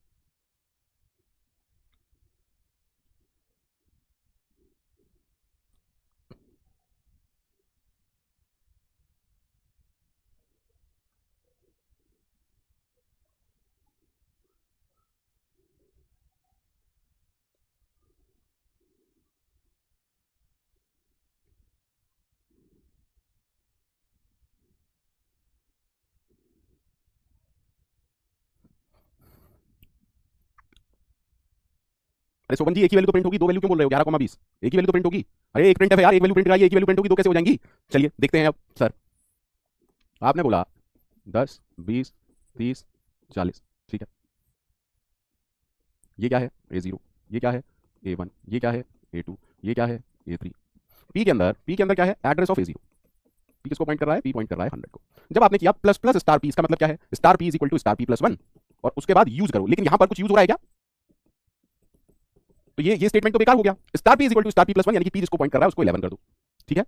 अरे शोभन जी, एक ही वैल्यू तो प्रिंट होगी, दो वैल्यू क्यों बोल रहे हो? 11,20 एक ही वैल्यू तो प्रिंट होगी। अरे एक प्रिंट है यार, एक वैल्यू प्रिंट कराइए, एक ही वैल्यू प्रिंट होगी, दो कैसे हो जाएंगी? चलिए देखते हैं अब सर। आपने बोला 10, 20, 30, 40। ठीक है, ये क्या है? A0। ये क्या है? A1। ये क्या है? A2। ये क्या है? A3। पी के अंदर क्या है? Address of A0। पी किसको पॉइंट कर रहा है? पी पॉइंट कर रहा है 100 को। जब आपने किया प्लस प्लस स्टार पी, इसका मतलब क्या है? Star P is equal to star P plus 1, और उसके बाद यूज करो। लेकिन यहां पर कुछ यूज हो रहा है क्या? तो ये स्टेटमेंट तो बेकार हो गया। Star P is equal to star P plus 1, यानी कि पी जिसको पॉइंट कर रहा है उसको 11 कर दो। ठीक है,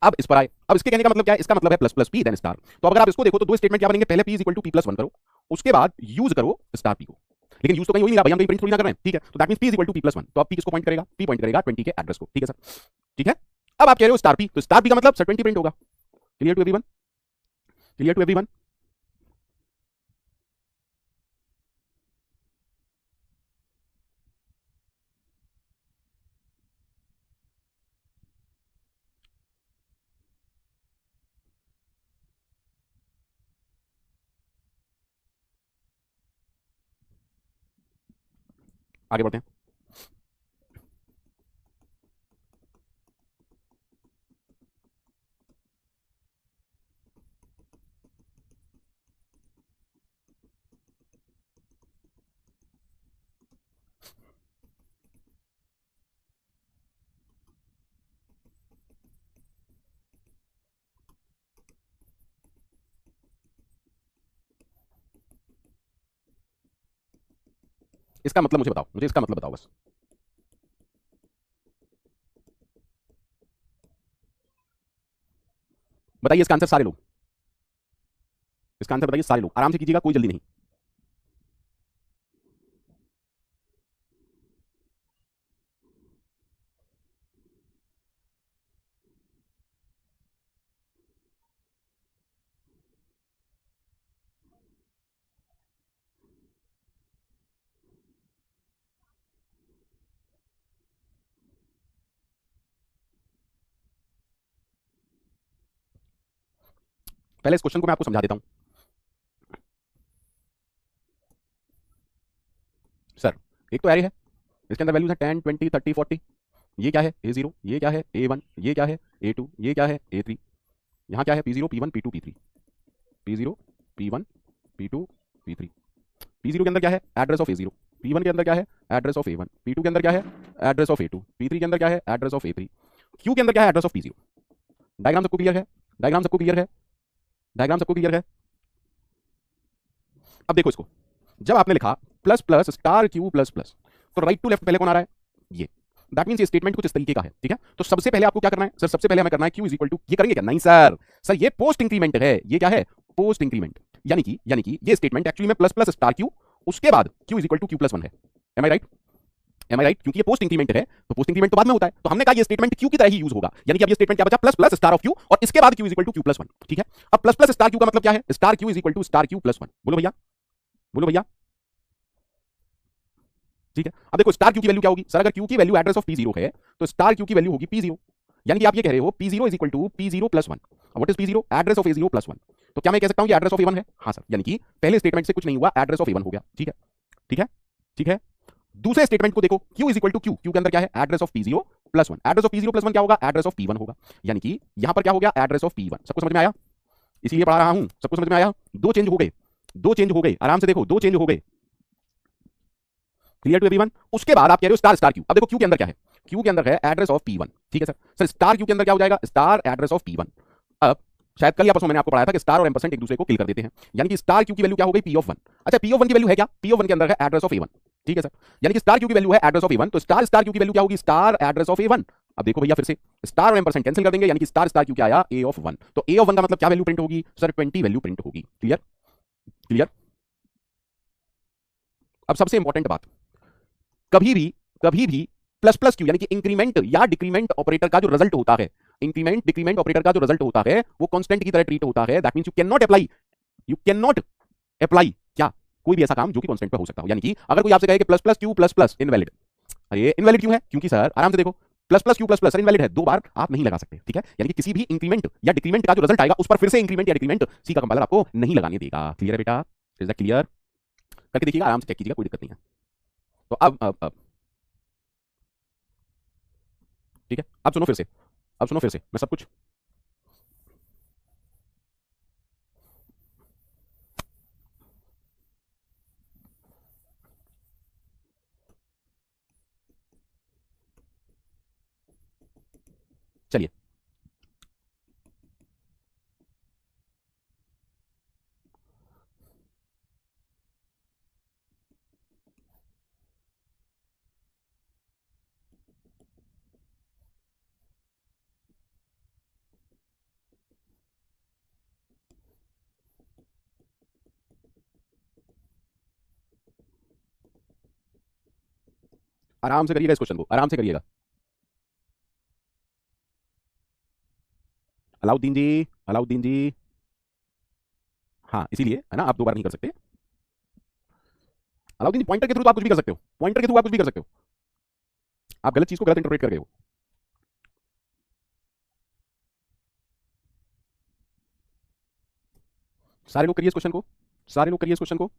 अब इस पर आए। अब इसके कहने का मतलब क्या है? इसका मतलब है plus plus P then star. तो अगर आप इसको देखो तो दो स्टेटमेंट क्या बनेंगे? पहले P is equal to P plus 1 करो, उसके बाद यूज करो स्टार पी को। लेकिन यूज तो कहीं हो नहीं रहा भाई, हम कहीं प्रिंट थोड़ी ना कर रहे हैं। ठीक है, तो that means P is equal to P plus 1। तो अब पी किसको पॉइंट करेगा? पी पॉइंट करेगा 20 के एड्रेस को। ठीक है सर, ठीक है। अब आप कह रहे हो स्टार पी, तो स्टार पी का मतलब सर 20 प्रिंट होगा। Clear to everyone? Clear to everyone? आगे बढ़ते हैं। इसका मतलब मुझे बताओ, मुझे इसका मतलब बताओ बस। बताइए इसका आंसर सारे लोग, इसका आंसर बताइए सारे लोग, आराम से कीजिएगा, कोई जल्दी नहीं। पहले इस क्वेश्चन को मैं आपको समझा देता हूं। सर एक तो एरे है, इसके अंदर वैल्यूज है 10 20 30 40। ये क्या है A0, ये क्या है A1, ये क्या है A2, ये क्या है A3, यहाँ क्या है P0 P1 P2 P3, P0 P1 P2 P3। P0 के अंदर क्या है एड्रेस ऑफ A0, P1 के अंदर क्या है एड्रेस ऑफ A1, P2 के अंदर क्या है एड्रेस ऑफ A2, P3 के अंदर क्या है एड्रेस ऑफ A3, Q के अंदर क्या है एड्रेस ऑफ P0। डायग्राम सबको क्लियर है? डायग्राम सबको क्लियर है? डायग्राम सबको क्लियर है? अब देखो इसको, जब आपने लिखा plus plus star Q plus plus, तो राइट टू लेफ्ट पहले कौन आ रहा है? ये। दैट मींस ये स्टेटमेंट कुछ इस तरीके का है, ठीक है? तो सबसे पहले आपको क्या करना है सर? सबसे पहले हमें करना है क्यू इज इक्वल टू, ये करेंगे क्या? नहीं सर, सर ये पोस्ट इंक्रीमेंट है। ये क्या है? Post increment. यानी कि ये स्टेटमेंट एक्चुअली में प्लस प्लस स्टार क्यू, उसके बाद Q is equal to Q plus one है। Am I right? Am I right? क्योंकि ये पोस्ट इंक्रीमेंट है, तो पोस्ट इंक्रीमेंट तो बाद में होता है, तो हमने कहा ये स्टेटमेंट क्यू की तरह ही यूज होगा। यानी कि अब ये स्टेटमेंट क्या बचा? Plus plus star of Q और इसके बाद Q is equal to Q plus one, ठीक है? अब प्लस प्लस स्टार क्यू का मतलब क्या है? Star Q is equal to star Q plus one. बोलो भैया, बोलो भैया, ठीक है? अब देखो स्टार क्यू की वैल्यू क्या होगी सर? अगर क्यू की वैल्यू एड्रेस ऑफ P0 है, तो स्टार क्यू की वैल्यू होगी P0। यानी कि आप ये कह रहे हो P0 is equal to P0 plus one. What is P0? Address of A0 plus one. तो क्या मैं कह सकता हूं कि एड्रेस ऑफ A1 है? हाँ सर, यानी कि पहले स्टेटमेंट से कुछ नहीं हुआ, एड्रेस ऑफ A1 हो गया, ठीक है? ठीक है? ठीक है? दूसरे स्टेटमेंट को देखो, Q is equal to Q, Q के अंदर क्या है? Address of P0 plus one. Address of P0 plus one क्या होगा? एड्रेस ऑफ P1 होगा। यानी कि यहां पर क्या हो गया? Address of P1। सबको समझ में आया? इसीलिए पढ़ा रहा हूं, सबको समझ में आया? दो चेंज हो गए, दो चेंज हो गए, आराम से देखो, दो चेंज हो गए। Clear to everyone? उसके बाद आप कह रहे हो स्टार स्टार क्यू। अब देखो क्यू के अंदर क्या है? क्यू के अंदर है एड्रेस ऑफ P1, ठीक है सर? सर स्टार क्यू के अंदर क्या हो जाएगा? Star address of P1। अब शायद कल या परसों मैंने आपको पढ़ाया था कि स्टार और एम्परसेंट एक दूसरे को किल कर देते हैं। यानी कि स्टार क्यू की वैल्यू क्या हो गई? P of one. अच्छा, P ऑफ वन की वैल्यू है क्या? P ऑफ वन के अंदर है एड्रेस ऑफ A1, ठीक है सर? यानी कि स्टार क्यू की वैल्यू है एड्रेस ऑफ A1, तो स्टार स्टार क्यू की वैल्यू क्या होगी? Star address of A1। अब देखो भैया, फिर से स्टार और एम्परसेंट कैंसिल कर देंगे, यानी कि स्टार स्टार क्यू क्या आया? A of one. तो A ऑफ वन का मतलब क्या वैल्यू प्रिंट होगी सर? 20 वैल्यू प्रिंट होगी। क्लियर? क्लियर? अब सबसे इंपॉर्टेंट बात, कभी भी प्लस प्लस क्यू यानी कि इंक्रीमेंट या डिक्रीमेंट ऑपरेटर का जो रिजल्ट होता है, इंक्रीमेंट डिक्रीमेंट ऑपरेटर का जो रिजल्ट होता है, वो कांस्टेंट की तरह ट्रीट होता है। That means you can not apply क्या? कोई भी ऐसा काम जो कि कांस्टेंट पे हो सकता हो। यानी कि अगर कोई आपसे कहे कि plus plus Q plus plus invalid, अरे इनवैलिड क्यों है? क्योंकि सर आराम से देखो, plus plus Q plus plus invalid है, दो बार आप नहीं लगा सकते, ठीक है? यानी कि किसी भी इंक्रीमेंट या डिक्रीमेंट का जो रिजल्ट आएगा उस पर फिर से इंक्रीमेंट या डिक्रीमेंट सी का कंपाइलर आपको नहीं लगाने देगा। क्लियर है बेटा? Is that clear? करके देखिएगा, आराम से चेक कीजिएगा, कोई दिक्कत नहीं है। तो अब ठीक है, अब सुनो फिर से, अब सुनो फिर से मैं सब कुछ, चलिए आराम से करिएगा, इस क्वेश्चन को आराम से करिएगा। अलाउद्दीन जी, अलाउद्दीन जी, हाँ इसीलिए है ना, आप दो बार नहीं कर सकते। अलाउद्दीन जी पॉइंटर के थ्रू तो आप कुछ भी कर सकते हो, पॉइंटर के थ्रू आप कुछ भी कर सकते हो। आप गलत चीज को गलत इंटरप्रेट कर रहे हो। सारे लोग करिए इस क्वेश्चन को, सारे लोग करिए इस क्वेश्चन को।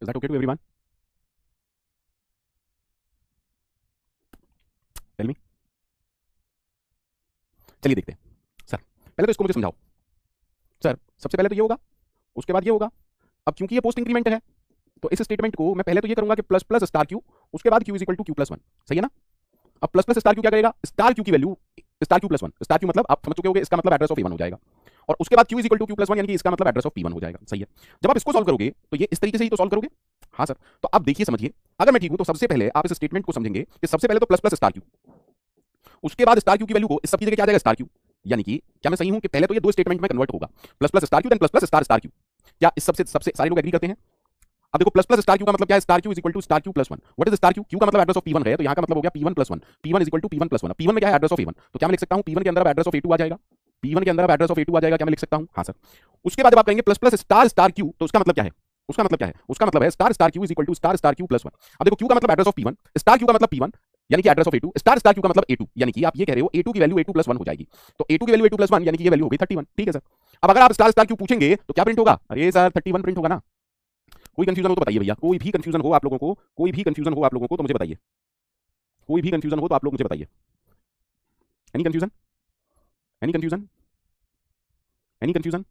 Is that okay to everyone? Tell me. चलिए देखते हैं। सर पहले तो इसको मुझे समझाओ। सर सबसे पहले तो ये होगा, उसके बाद ये होगा। अब क्योंकि ये पोस्ट इंक्रीमेंट है तो इस स्टेटमेंट को मैं पहले तो ये करूंगा कि प्लस प्लस स्टार क्यू, उसके बाद Q is equal to Q plus one. सही है ना? अब प्लस प्लस स्टार क्यू क्या करेगा? स्टार क्यू की value star Q plus one. Star Q मतलब आप समझ चुके होगे, इसका मतलब एड्रेस ऑफ ए वन हो जाएगा। और उसके बाद Q is equal to Q plus one, यानी कि इसका मतलब एड्रेस ऑफ पी वन हो जाएगा। सही है? जब आप इसको सॉल्व करोगे तो ये इस तरीके से ही तो सॉल्व करोगे। हाँ सर। तो आप देखिए समझिए, अगर मैं ठीक हूं तो सबसे पहले आप इस स्टेटमेंट को समझेंगे कि सबसे पहले तो प्लस प्लस स्टार क्यू, उसके बाद स्टार क्यू की वैल्यू को इस सब की जगह क्या आ जाएगा? Star Q. यानी कि क्या मैं सही हूं कि पहले तो ये दो स्टेटमेंट में कन्वर्ट होगा, plus plus star Q then plus plus star star Q. क्या इस सबसे सबसे सारे लोग एग्री करते हैं? अब देखो प्लस प्लस स्टार क्यू का मतलब क्या है? Star Q is equal to star Q plus one. What is star Q? Q का मतलब एड्रेस ऑफ पी वन है, तो यहाँ का मतलब हो गया P one plus one. P one is equal to P one plus one. P one में क्या है? Address of A one. तो क्या मैं लिख सकता हूँ पी वन के अंदर एड्रेस ऑफ ए टू आ जाएगा? पी वन के अंदर एड्रेस ऑफ ए टू आ जाएगा, क्या मैं लिख सकता हूँ? हाँ सर। उसके बाद जब आप कहेंगे plus plus star star Q, तो उसका मतलब क्या है? उसका मतलब क्या है? उसका मतलब है star star Q is equal to star star Q plus one. अब देखो क्यू का मतलब address of P one, star Q का मतलब पी वन यानी कि address of A two, star star Q का मतलब ए टू, यानी कि आप ये कह रहे हो ए टू की वैल्यू ए टू प्लस वन हो जाएगी। तो ए टू की वैल्यू ए टू प्लस वन यानी कि ये वैल्यू हो गई 31। ठीक है सर। अब अगर आप स्टार स्टार क्यू पूछेंगे तो क्या प्रिंट होगा? अरे सर 31 प्रिंट होगा ना। कोई कंफ्यूजन हो तो बताइए भैया, कोई भी कंफ्यूजन हो आप लोगों को, कोई भी कंफ्यूजन हो आप लोगों को तो मुझे बताइए। कोई भी कंफ्यूजन हो तो आप लोग मुझे बताइए। Any confusion? Any confusion? Any confusion?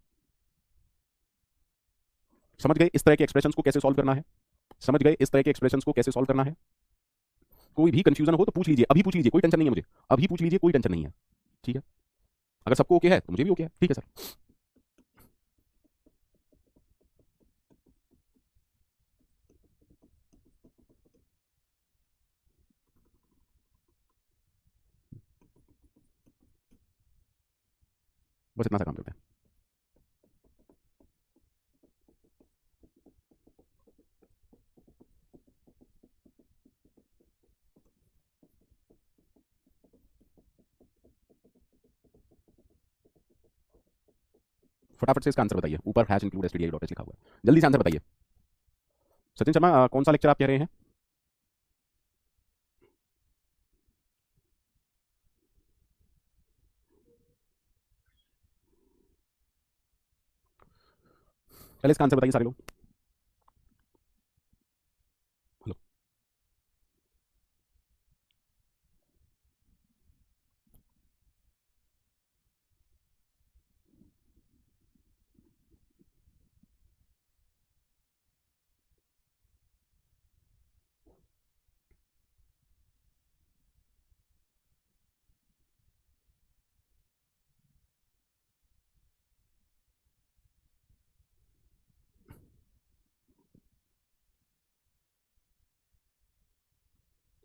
समझ गए इस तरह के एक्सप्रेशंस को कैसे सॉल्व करना है? समझ गए इस तरह के एक्सप्रेशंस को कैसे सॉल्व करना है? कोई भी कंफ्यूजन हो तो पूछ लीजिए, अभी पूछ लीजिए, कोई टेंशन नहीं है मुझे। अभी पूछ लीजिए, कोई टेंशन नहीं है। ठीक है? अगर सबको ओके है तो मुझे भी ओके है। ठीक है सर। बस इतना सा काम करते हैं। फटाफट से इसका आंसर बताइए। ऊपर हैश इंक्लूड एसटीडीआई डॉट एच लिखा हुआ है, जल्दी से आंसर बताइए। सचिन शर्मा कौन सा लेक्चर आप कह रहे हैं? पहले इसका आंसर बताइए सारे लोग। हेलो।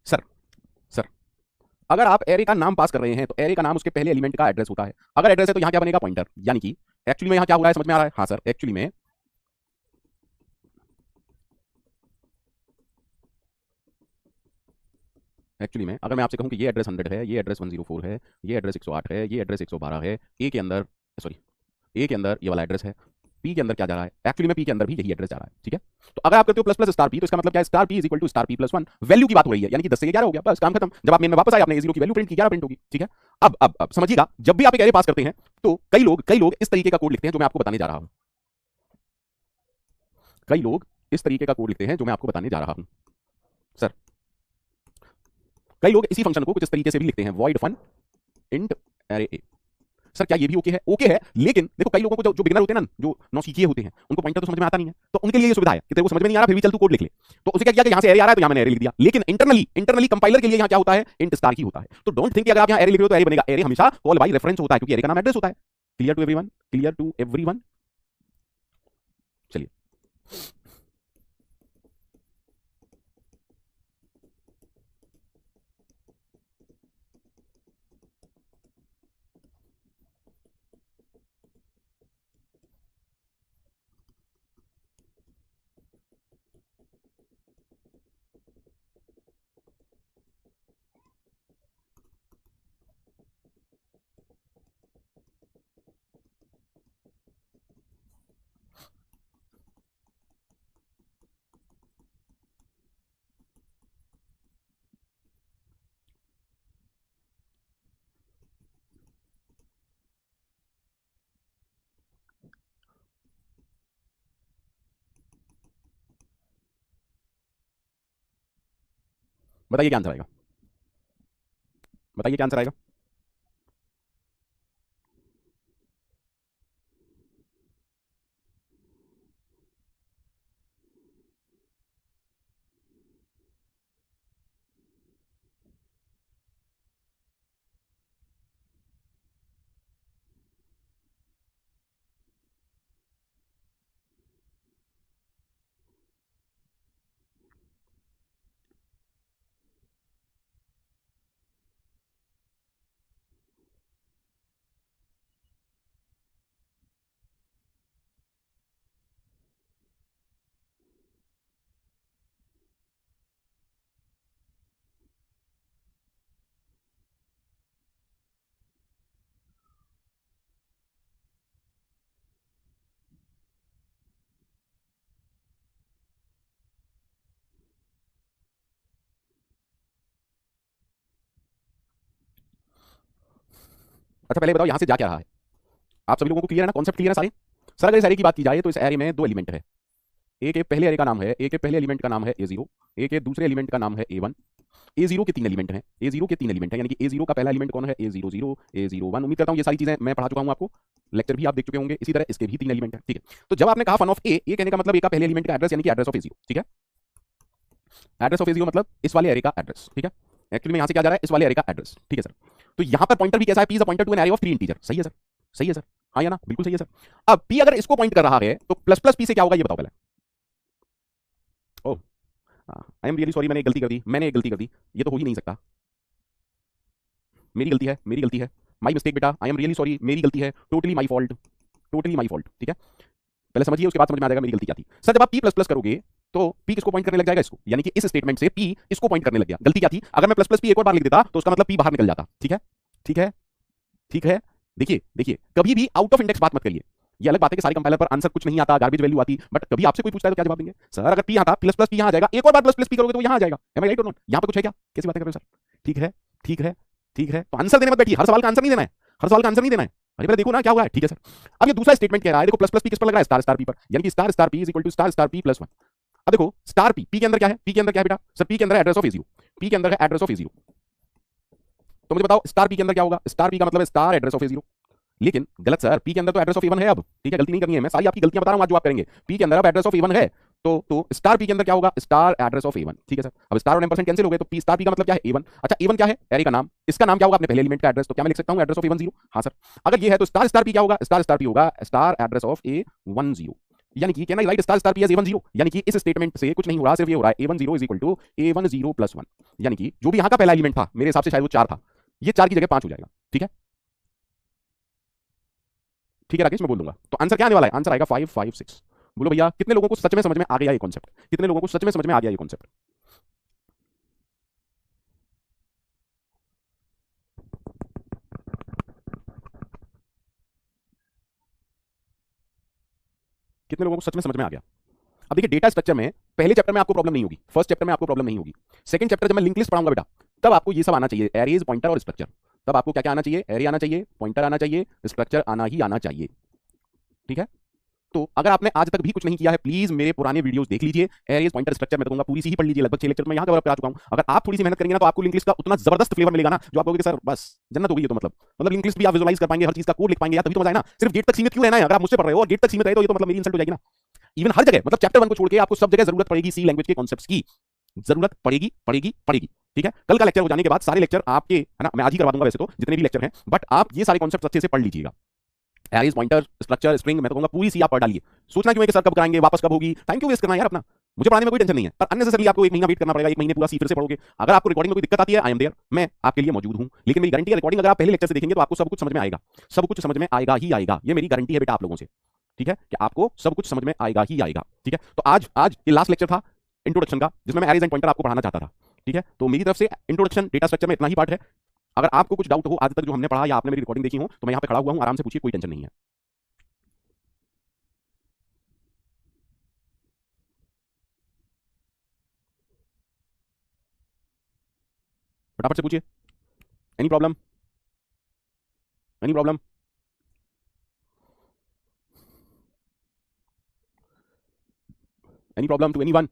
सर सर अगर आप एरे का नाम पास कर रहे हैं तो एरे का नाम उसके पहले एलिमेंट का एड्रेस होता है। अगर एड्रेस है तो यहां क्या बनेगा? पॉइंटर। यानी कि एक्चुअली में यहां क्या हो रहा है, समझ में आ रहा है? हाँ सर। एक्चुअली में अगर मैं आपसे कहूं कि ये एड्रेस 100 है, ये एड्रेस 104 है, ये एड्रेस 108 है, ये एड्रेस 112 है, ए के अंदर, सॉरी, ए के अंदर ये वाला एड्रेस है, पी के अंदर क्या जा रहा है? एक्चुअली में पी के अंदर भी यही एड्रेस जा रहा है। ठीक है? तो अगर आप करते हो प्लस प्लस स्टार पी तो इसका मतलब क्या है? Star P is equal to star P plus one. Value की बात हो रही है, यानी कि 10 से 11 हो गया, बस काम खत्म। जब आप मेन में वापस आए, आपने ए जीरो की वैल्यू प्रिंट की, 11 प्रिंट होगी। ठीक है? अब समझिएगा, जब भी आप एक एरे पास करते हैं तो कई लोग इस तरीके का कोड लिखते हैं जो मैं आपको बताने जा रहा हूं। कई लोग इस तरीके का कोड लिखते हैं जो मैं आपको बताने जा रहा हूं। सर कई लोग इसी फंक्शन को कुछ इस तरीके से भी लिखते हैं, void fun int array A. Sir क्या ये भी ओके है? ओके है, लेकिन देखो कई लोगों को जो बिगनर होते हैं ना, जो नौसिखिए होते हैं, उनको पॉइंटर तो समझ में आता नहीं है, तो उनके लिए ये सुविधा है कि तेरे को समझ में नहीं आ रहा, फिर भी चल तू कोड लिख ले। तो उसे क्या किया कि यहां से एरे आ रहा है तो यहां मैंने एरे लिख दिया। लेकिन इंटरनली कंपाइलर के लिए यहां क्या होता है? इंट स्टार की होता है। तो डोंट थिंक कि अगर आप यहां एरे लिख रहे हो तो एरे बनेगा। एरे हमेशा कॉल बाय रेफरेंस होता है, क्योंकि एरे का नाम एड्रेस होता है। Clear to everyone? Clear to everyone? चलिए। बताइए क्या आंसर आएगा, बताइए क्या आंसर आएगा। अच्छा पहले बताओ यहां से जा क्या रहा है, आप सभी लोगों को क्लियर है ना, कॉन्सेप्ट क्लियर है सारे। सर अगर इस एरे की बात की जाए तो इस एरे में दो एलिमेंट है, ए के पहले एरे का नाम है, ए के पहले एलिमेंट का नाम है ए जीरो, ए के दूसरे एलिमेंट का नाम है ए वन। ए जीरो के तीन एलिमेंट हैं, ए जीरो के तीन एलिमेंट हैं, यानी कि ए जीरो का पहला एलिमेंट कौन है, ए जीरो जीरो, ए जीरो वन। उम्मीद करता हूं ये सारी चीजें मैं पढ़ा चुका हूं आपको, लेक्चर भी आप देख चुके होंगे। इसी तरह इसके भी तीन एलिमेंट हैं, ठीक है। तो जब आपने कहा फन ऑफ ए, ये कहने का मतलब ए का पहले एलिमेंट का एड्रेस यानी कि एड्रेस ऑफ ए जीरो, ठीक है। एड्रेस ऑफ ए जीरो मतलब इस वाले एरे का एड्रेस, ठीक है। एक्चुअली में यहां से क्या जा रहा है, इस वाले एरे का एड्रेस, ठीक है सर। तो यहां पर पॉइंटर भी कैसा है, p is a pointer to an array of three integer, सही है सर, सही है सर, हाँ या ना, बिल्कुल सही है सर। अब पी अगर इसको पॉइंट कर रहा है तो प्लस प्लस पी से क्या होगा ये बताओ पहले। ओह आई एम रियली सॉरी, मैंने एक गलती कर दी, मैंने एक गलती कर दी, ये तो हो ही नहीं सकता, मेरी गलती है, मेरी गलती है, माई मिस्टेक बेटा, आई एम रियली सॉरी, मेरी गलती है, totally my fault, totally my fault, ठीक है। पहले समझिए उसके बाद समझ में आ जाएगा मेरी गलती क्या थी। सर जब आप पी प्लस प्लस करोगे तो पी किसको पॉइंट करने लग जाएगा, इसको, यानी कि इस स्टेटमेंट से पी इसको पॉइंट करने लग गया। गलती क्या थी, अगर मैं प्लस प्लस पी एक और बार लिख देता तो उसका मतलब पी बाहर निकल जाता, ठीक है, ठीक है, ठीक है। देखिए देखिए, कभी भी आउट ऑफ इंडेक्स बात मत करिए। ये अलग बात है कि सारे कंपाइलर पर आंसर कुछ नहीं आता, गार्बेज वैल्यू आती, बट कभी आपसे कोई पूछता है तो क्या जवाब देंगे, सर अगर पी यहाँ था प्लस प्लस पी यहाँ आ जाएगा, एक और बार प्लस प्लस पी करोगे तो यहाँ आ जाएगा, एम आई राइट और नॉट, यहाँ पर कुछ है क्या, कैसी बातें कर रहे हो सर, ठीक है, ठीक है, ठीक है। तो आंसर देने मत बैठिए, हर सवाल का आंसर नहीं देना है, हर सवाल का आंसर नहीं देना है। अरे पहले देखो ना क्या हुआ है, ठीक है सर। अब ये दूसरा स्टेटमेंट कह रहा है, देखो प्लस प्लस पी किस पर लग रहा है, स्टार स्टार पी पर, यानी कि star star P is equal to star star P plus one. अब देखो स्टार पी, पी के अंदर क्या है, पी के अंदर क्या है बेटा, सर पी के अंदर address of A zero, P के अंदर है एड्रेस ऑफ ए जीरो। तो मुझे बताओ स्टार पी के अंदर क्या होगा, स्टार पी का मतलब है star address of A zero. लेकिन गलत सर, पी के अंदर तो एड्रेस ऑफ ए वन है अब, ठीक है, गलती नहीं करनी है, मैं सारी आपकी गलतियां बता रहा हूं आज जो आप करेंगे। पी के अंदर अब एड्रेस ऑफ ए वन है, तो स्टार पी के अंदर क्या होगा, star address of A one, ठीक है सर। अब स्टार और एम परसेंट कैंसिल हो गए तो पी स्टार पी का मतलब क्या है, ए वन। अच्छा ए वन क्या है, एरे का नाम, इसका नाम क्या होगा अपने पहले एलिमेंट का एड्रेस, तो क्या मैं लिख सकता हूं address of A one zero, हाँ सर। अगर ये है तो स्टार स्टार पी क्या होगा, स्टार स्टार पी होगा star address of A one zero, यानी कि can I write star star p as a one zero, यानी कि इस स्टेटमेंट से कुछ नहीं हो रहा, सिर्फ ये हो रहा है a one zero is equal to a one zero plus one, यानी कि जो भी यहाँ का पहला एलिमेंट था मेरे हिसाब से शायद वो चार था, ये चार की जगह पांच हो जाएगा, ठीक है, ठीक है राकेश मैं बोल दूंगा। तो आंसर क्या आने वाला है, आंसर आएगा 556। बोलो भैया कितने लोगों को सच में समझ में आ गया ये कॉन्सेप्ट, कितने लोगों को सच में समझ में आ गया ये कॉन्सेप्ट। कितने लोगों को सच में समझ में आ गया। अब देखिए डेटा स्ट्रक्चर में पहले चैप्टर में आपको प्रॉब्लम नहीं होगी, फर्स्ट चैप्टर में आपको प्रॉब्लम नहीं होगी, सेकंड चैप्टर जब मैं लिंक लिस्ट पढ़ाऊंगा बेटा तब आपको ये सब आना चाहिए, एरेज पॉइंटर और स्ट्रक्चर। तब आपको क्या क्या आना चाहिए, एरे आना चाहिए, पॉइंटर आना चाहिए, स्ट्रक्चर आना ही आना चाहिए, ठीक है। तो अगर आपने आज तक भी कुछ नहीं किया है प्लीज मेरे पुराने वीडियोस देख लीजिए, एरेज पॉइंटर स्ट्रक्चर मैं कहूंगा पूरी सी ही पढ़ लीजिए, लगभग 6 लेक्चर में यहां कवर करा चुका हूं। अगर आप थोड़ी सी मेहनत करेंगे ना तो आपको लिंक लिस्ट का उतना जबरदस्त फ्लेवर मिलेगा ना, जो आप कहोगे सर बस जन्नत हो गई है। तो मतलब लिंक लिस्ट भी आप विजुअलाइज कर पाएंगे, हर चीज का कोड लिख पाएंगे, या तभी तो मजा है ना। सिर्फ गेट तक सीमित क्यों रहना है, अगर आप मुझसे पढ़ रहे हो और गेट तक सीमित रहे तो ये तो मतलब मेरी इंसल्ट हो जाएगी ना। इवन हर जगह मतलब चैप्टर वन को छोड़ के आपको सब जगह जरूरत पड़ेगी सी लैंग्वेज के कॉन्सेप्ट्स की, जरूरत पड़ेगी पड़ेगी पड़ेगी, ठीक है। कल का लेक्चर हो जाने के बाद सारे लेक्चर आपके है ना, मैं आज ही करवा दूंगा वैसे तो जितने भी लेक्चर हैं, बट आप ये सारे कॉन्सेप्ट अच्छे से पढ़ लीजिएगा। एरेज पॉइंटर स्ट्रक्चर स्ट्रिंग मैं तो कहूंगा पूरी सी आप पढ़ डालिए। सोचना क्यों है कि सर कब कराएंगे, वापस कब होगी, थैंक यू वेस्ट करना यार अपना, मुझे पढ़ाने में कोई टेंशन नहीं है, पर अननेसेसरली आपको एक महीना वेट करना पड़ेगा, एक महीने पूरा सी फिर से पढ़ोगे। अगर आपको रिकॉर्डिंग में कोई दिक्कत आती है आई एम देयर, मैं आपके लिए मौजूद हूं, लेकिन मेरी गारंटी है रिकॉर्डिंग अगर आप पहले लेक्चर से देखेंगे तो आपको सब कुछ समझ में आएगा, सब कुछ समझ में आएगा ही आएगा, ये मेरी गारंटी है बेटा आप लोगों से, ठीक है, कि आपको सब कुछ समझ में आएगा ही आएगा, ठीक है। तो आज आज ये लास्ट लेक्चर था इंट्रोडक्शन का जिसमें मैं एरेज एंड पॉइंटर आपको पढ़ाना चाहता था, ठीक है। तो मेरी तरफ से इंट्रोडक्शन डेटा स्ट्रक्चर में इतना ही पार्ट है। अगर आपको कुछ डाउट हो आज तक जो हमने पढ़ा या आपने मेरी रिकॉर्डिंग देखी हो तो मैं यहाँ पे खड़ा हुआ हूँ, आराम से पूछिए, कोई टेंशन नहीं है। फटाफट से पूछिए, any problem, any problem. Any problem to anyone.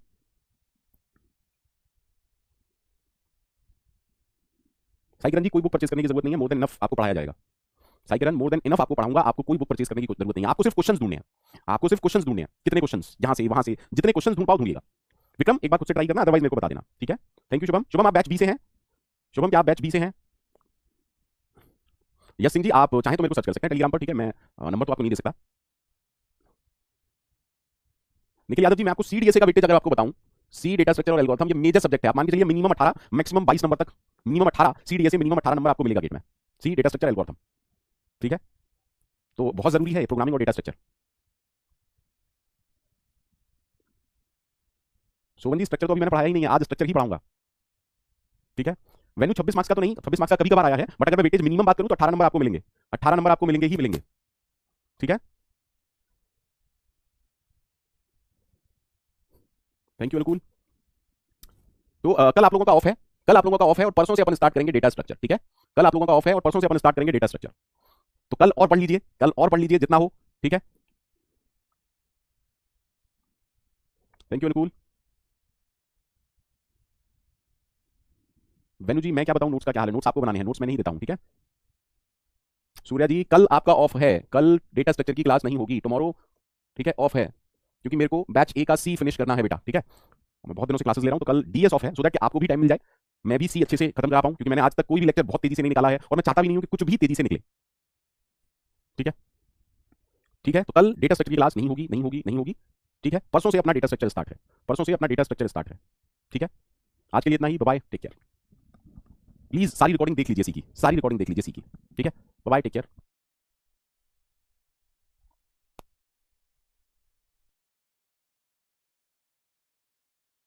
Sai Kiran ji कोई बुक परचेज करने की जरूरत नहीं है, मोर देन इनफ आपको पढ़ाया जाएगा। साई किरण मोर देन इनफ आपको पढ़ाऊंगा, आपको कोई बुक परचेज करने की जरूरत नहीं है, आपको सिर्फ क्वेश्चंस ढूंढने हैं, आपको सिर्फ क्वेश्चंस ढूंढने हैं। कितने क्वेश्चंस यहां से वहां से, जितने क्वेश्चंस ढूंढ पाओ ढूंढिएगा। विक्रम एक बार खुद से ट्राई करना, अदरवाइज मेरे को बता देना, ठीक है। Thank you Shubham. शुभम आप बैच बी से हैं? शुभम क्या आप बैच बी से हैं? यस सिंह जी आप चाहें तो मेरे को सर्च कर सकते हैं टेलीग्राम पर, ठीक है, मैं नंबर तो आपको नहीं दे सकता। निखिल यादव जी मैं आपको सीडीएसए का वेटेज अगर आपको बताऊं, सी डेटा स्ट्रक्चर और एल्गोरिथम ये मेजर सब्जेक्ट है, आप मान के चलिए मिनिमम 18 मैक्सिमम 22 नंबर तक, मिनिमम 18 सीडीएसए मिनिमम 18 नंबर आपको मिलेगा गेट में, सी डेटा स्ट्रक्चर एल्गोरिथम, ठीक है। तो बहुत जरूरी है प्रोग्रामिंग और डेटा स्ट्रक्चर। शोभन जी स्ट्रक्चर तो अभी मैंने पढ़ाया ही नहीं है, आज स्ट्रक्चर ही पढ़ाऊंगा, ठीक है। वेन्यू 26 मार्क्स का तो नहीं, 26 मार्क्स का कभी कभार आया है, बट अगर मैं वेटेज मिनिमम बात करूं तो 18 नंबर आपको मिलेंगे, 18 नंबर आपको मिलेंगे ही मिलेंगे, ठीक है। थैंक यू अनुकूल। तो कल आप लोगों का ऑफ है, कल आप लोगों का ऑफ है और परसों से अपन स्टार्ट करेंगे डेटा स्ट्रक्चर, ठीक है। कल आप लोगों का ऑफ है और परसों से अपन स्टार्ट करेंगे डेटा स्ट्रक्चर। तो कल और पढ़ लीजिए, कल और पढ़ लीजिए जितना हो, ठीक है। थैंक यू अनुकूल। वेनु जी मैं क्या बताऊं नोट्स का क्या हाल है, नोट्स आपको बनाने हैं, नोट्स मैं नहीं देता हूं, ठीक है। सूर्या जी कल आपका ऑफ है, कल डेटा स्ट्रक्चर की क्लास नहीं होगी टुमारो, ठीक है, ऑफ है, क्योंकि मेरे को बैच ए का सी फिनिश करना है बेटा, ठीक है। मैं बहुत दिनों से क्लासेस ले रहा हूं, तो कल डीएस ऑफ है, सो दैट कि आपको भी टाइम मिल जाए, मैं भी सी अच्छे से खत्म करा पाऊं, क्योंकि मैंने आज तक कोई भी लेक्चर बहुत तेजी से नहीं निकाला है और मैं चाहता भी नहीं हूं कि कुछ भी तेजी से निकले, ठीक है। ठीक है, तो कल डेटा स्ट्रक्चर की क्लास नहीं होगी, नहीं होगी, नहीं होगी, ठीक है। परसों से अपना डेटा स्ट्रक्चर स्टार्ट है, परसों से अपना डेटा स्ट्रक्चर स्टार्ट है, ठीक है। आज के लिए इतना ही, बाय, टेक केयर। प्लीज सारी रिकॉर्डिंग देख लीजिए सी की, सारी रिकॉर्डिंग देख लीजिए सी की, ठीक है। Bye, take care.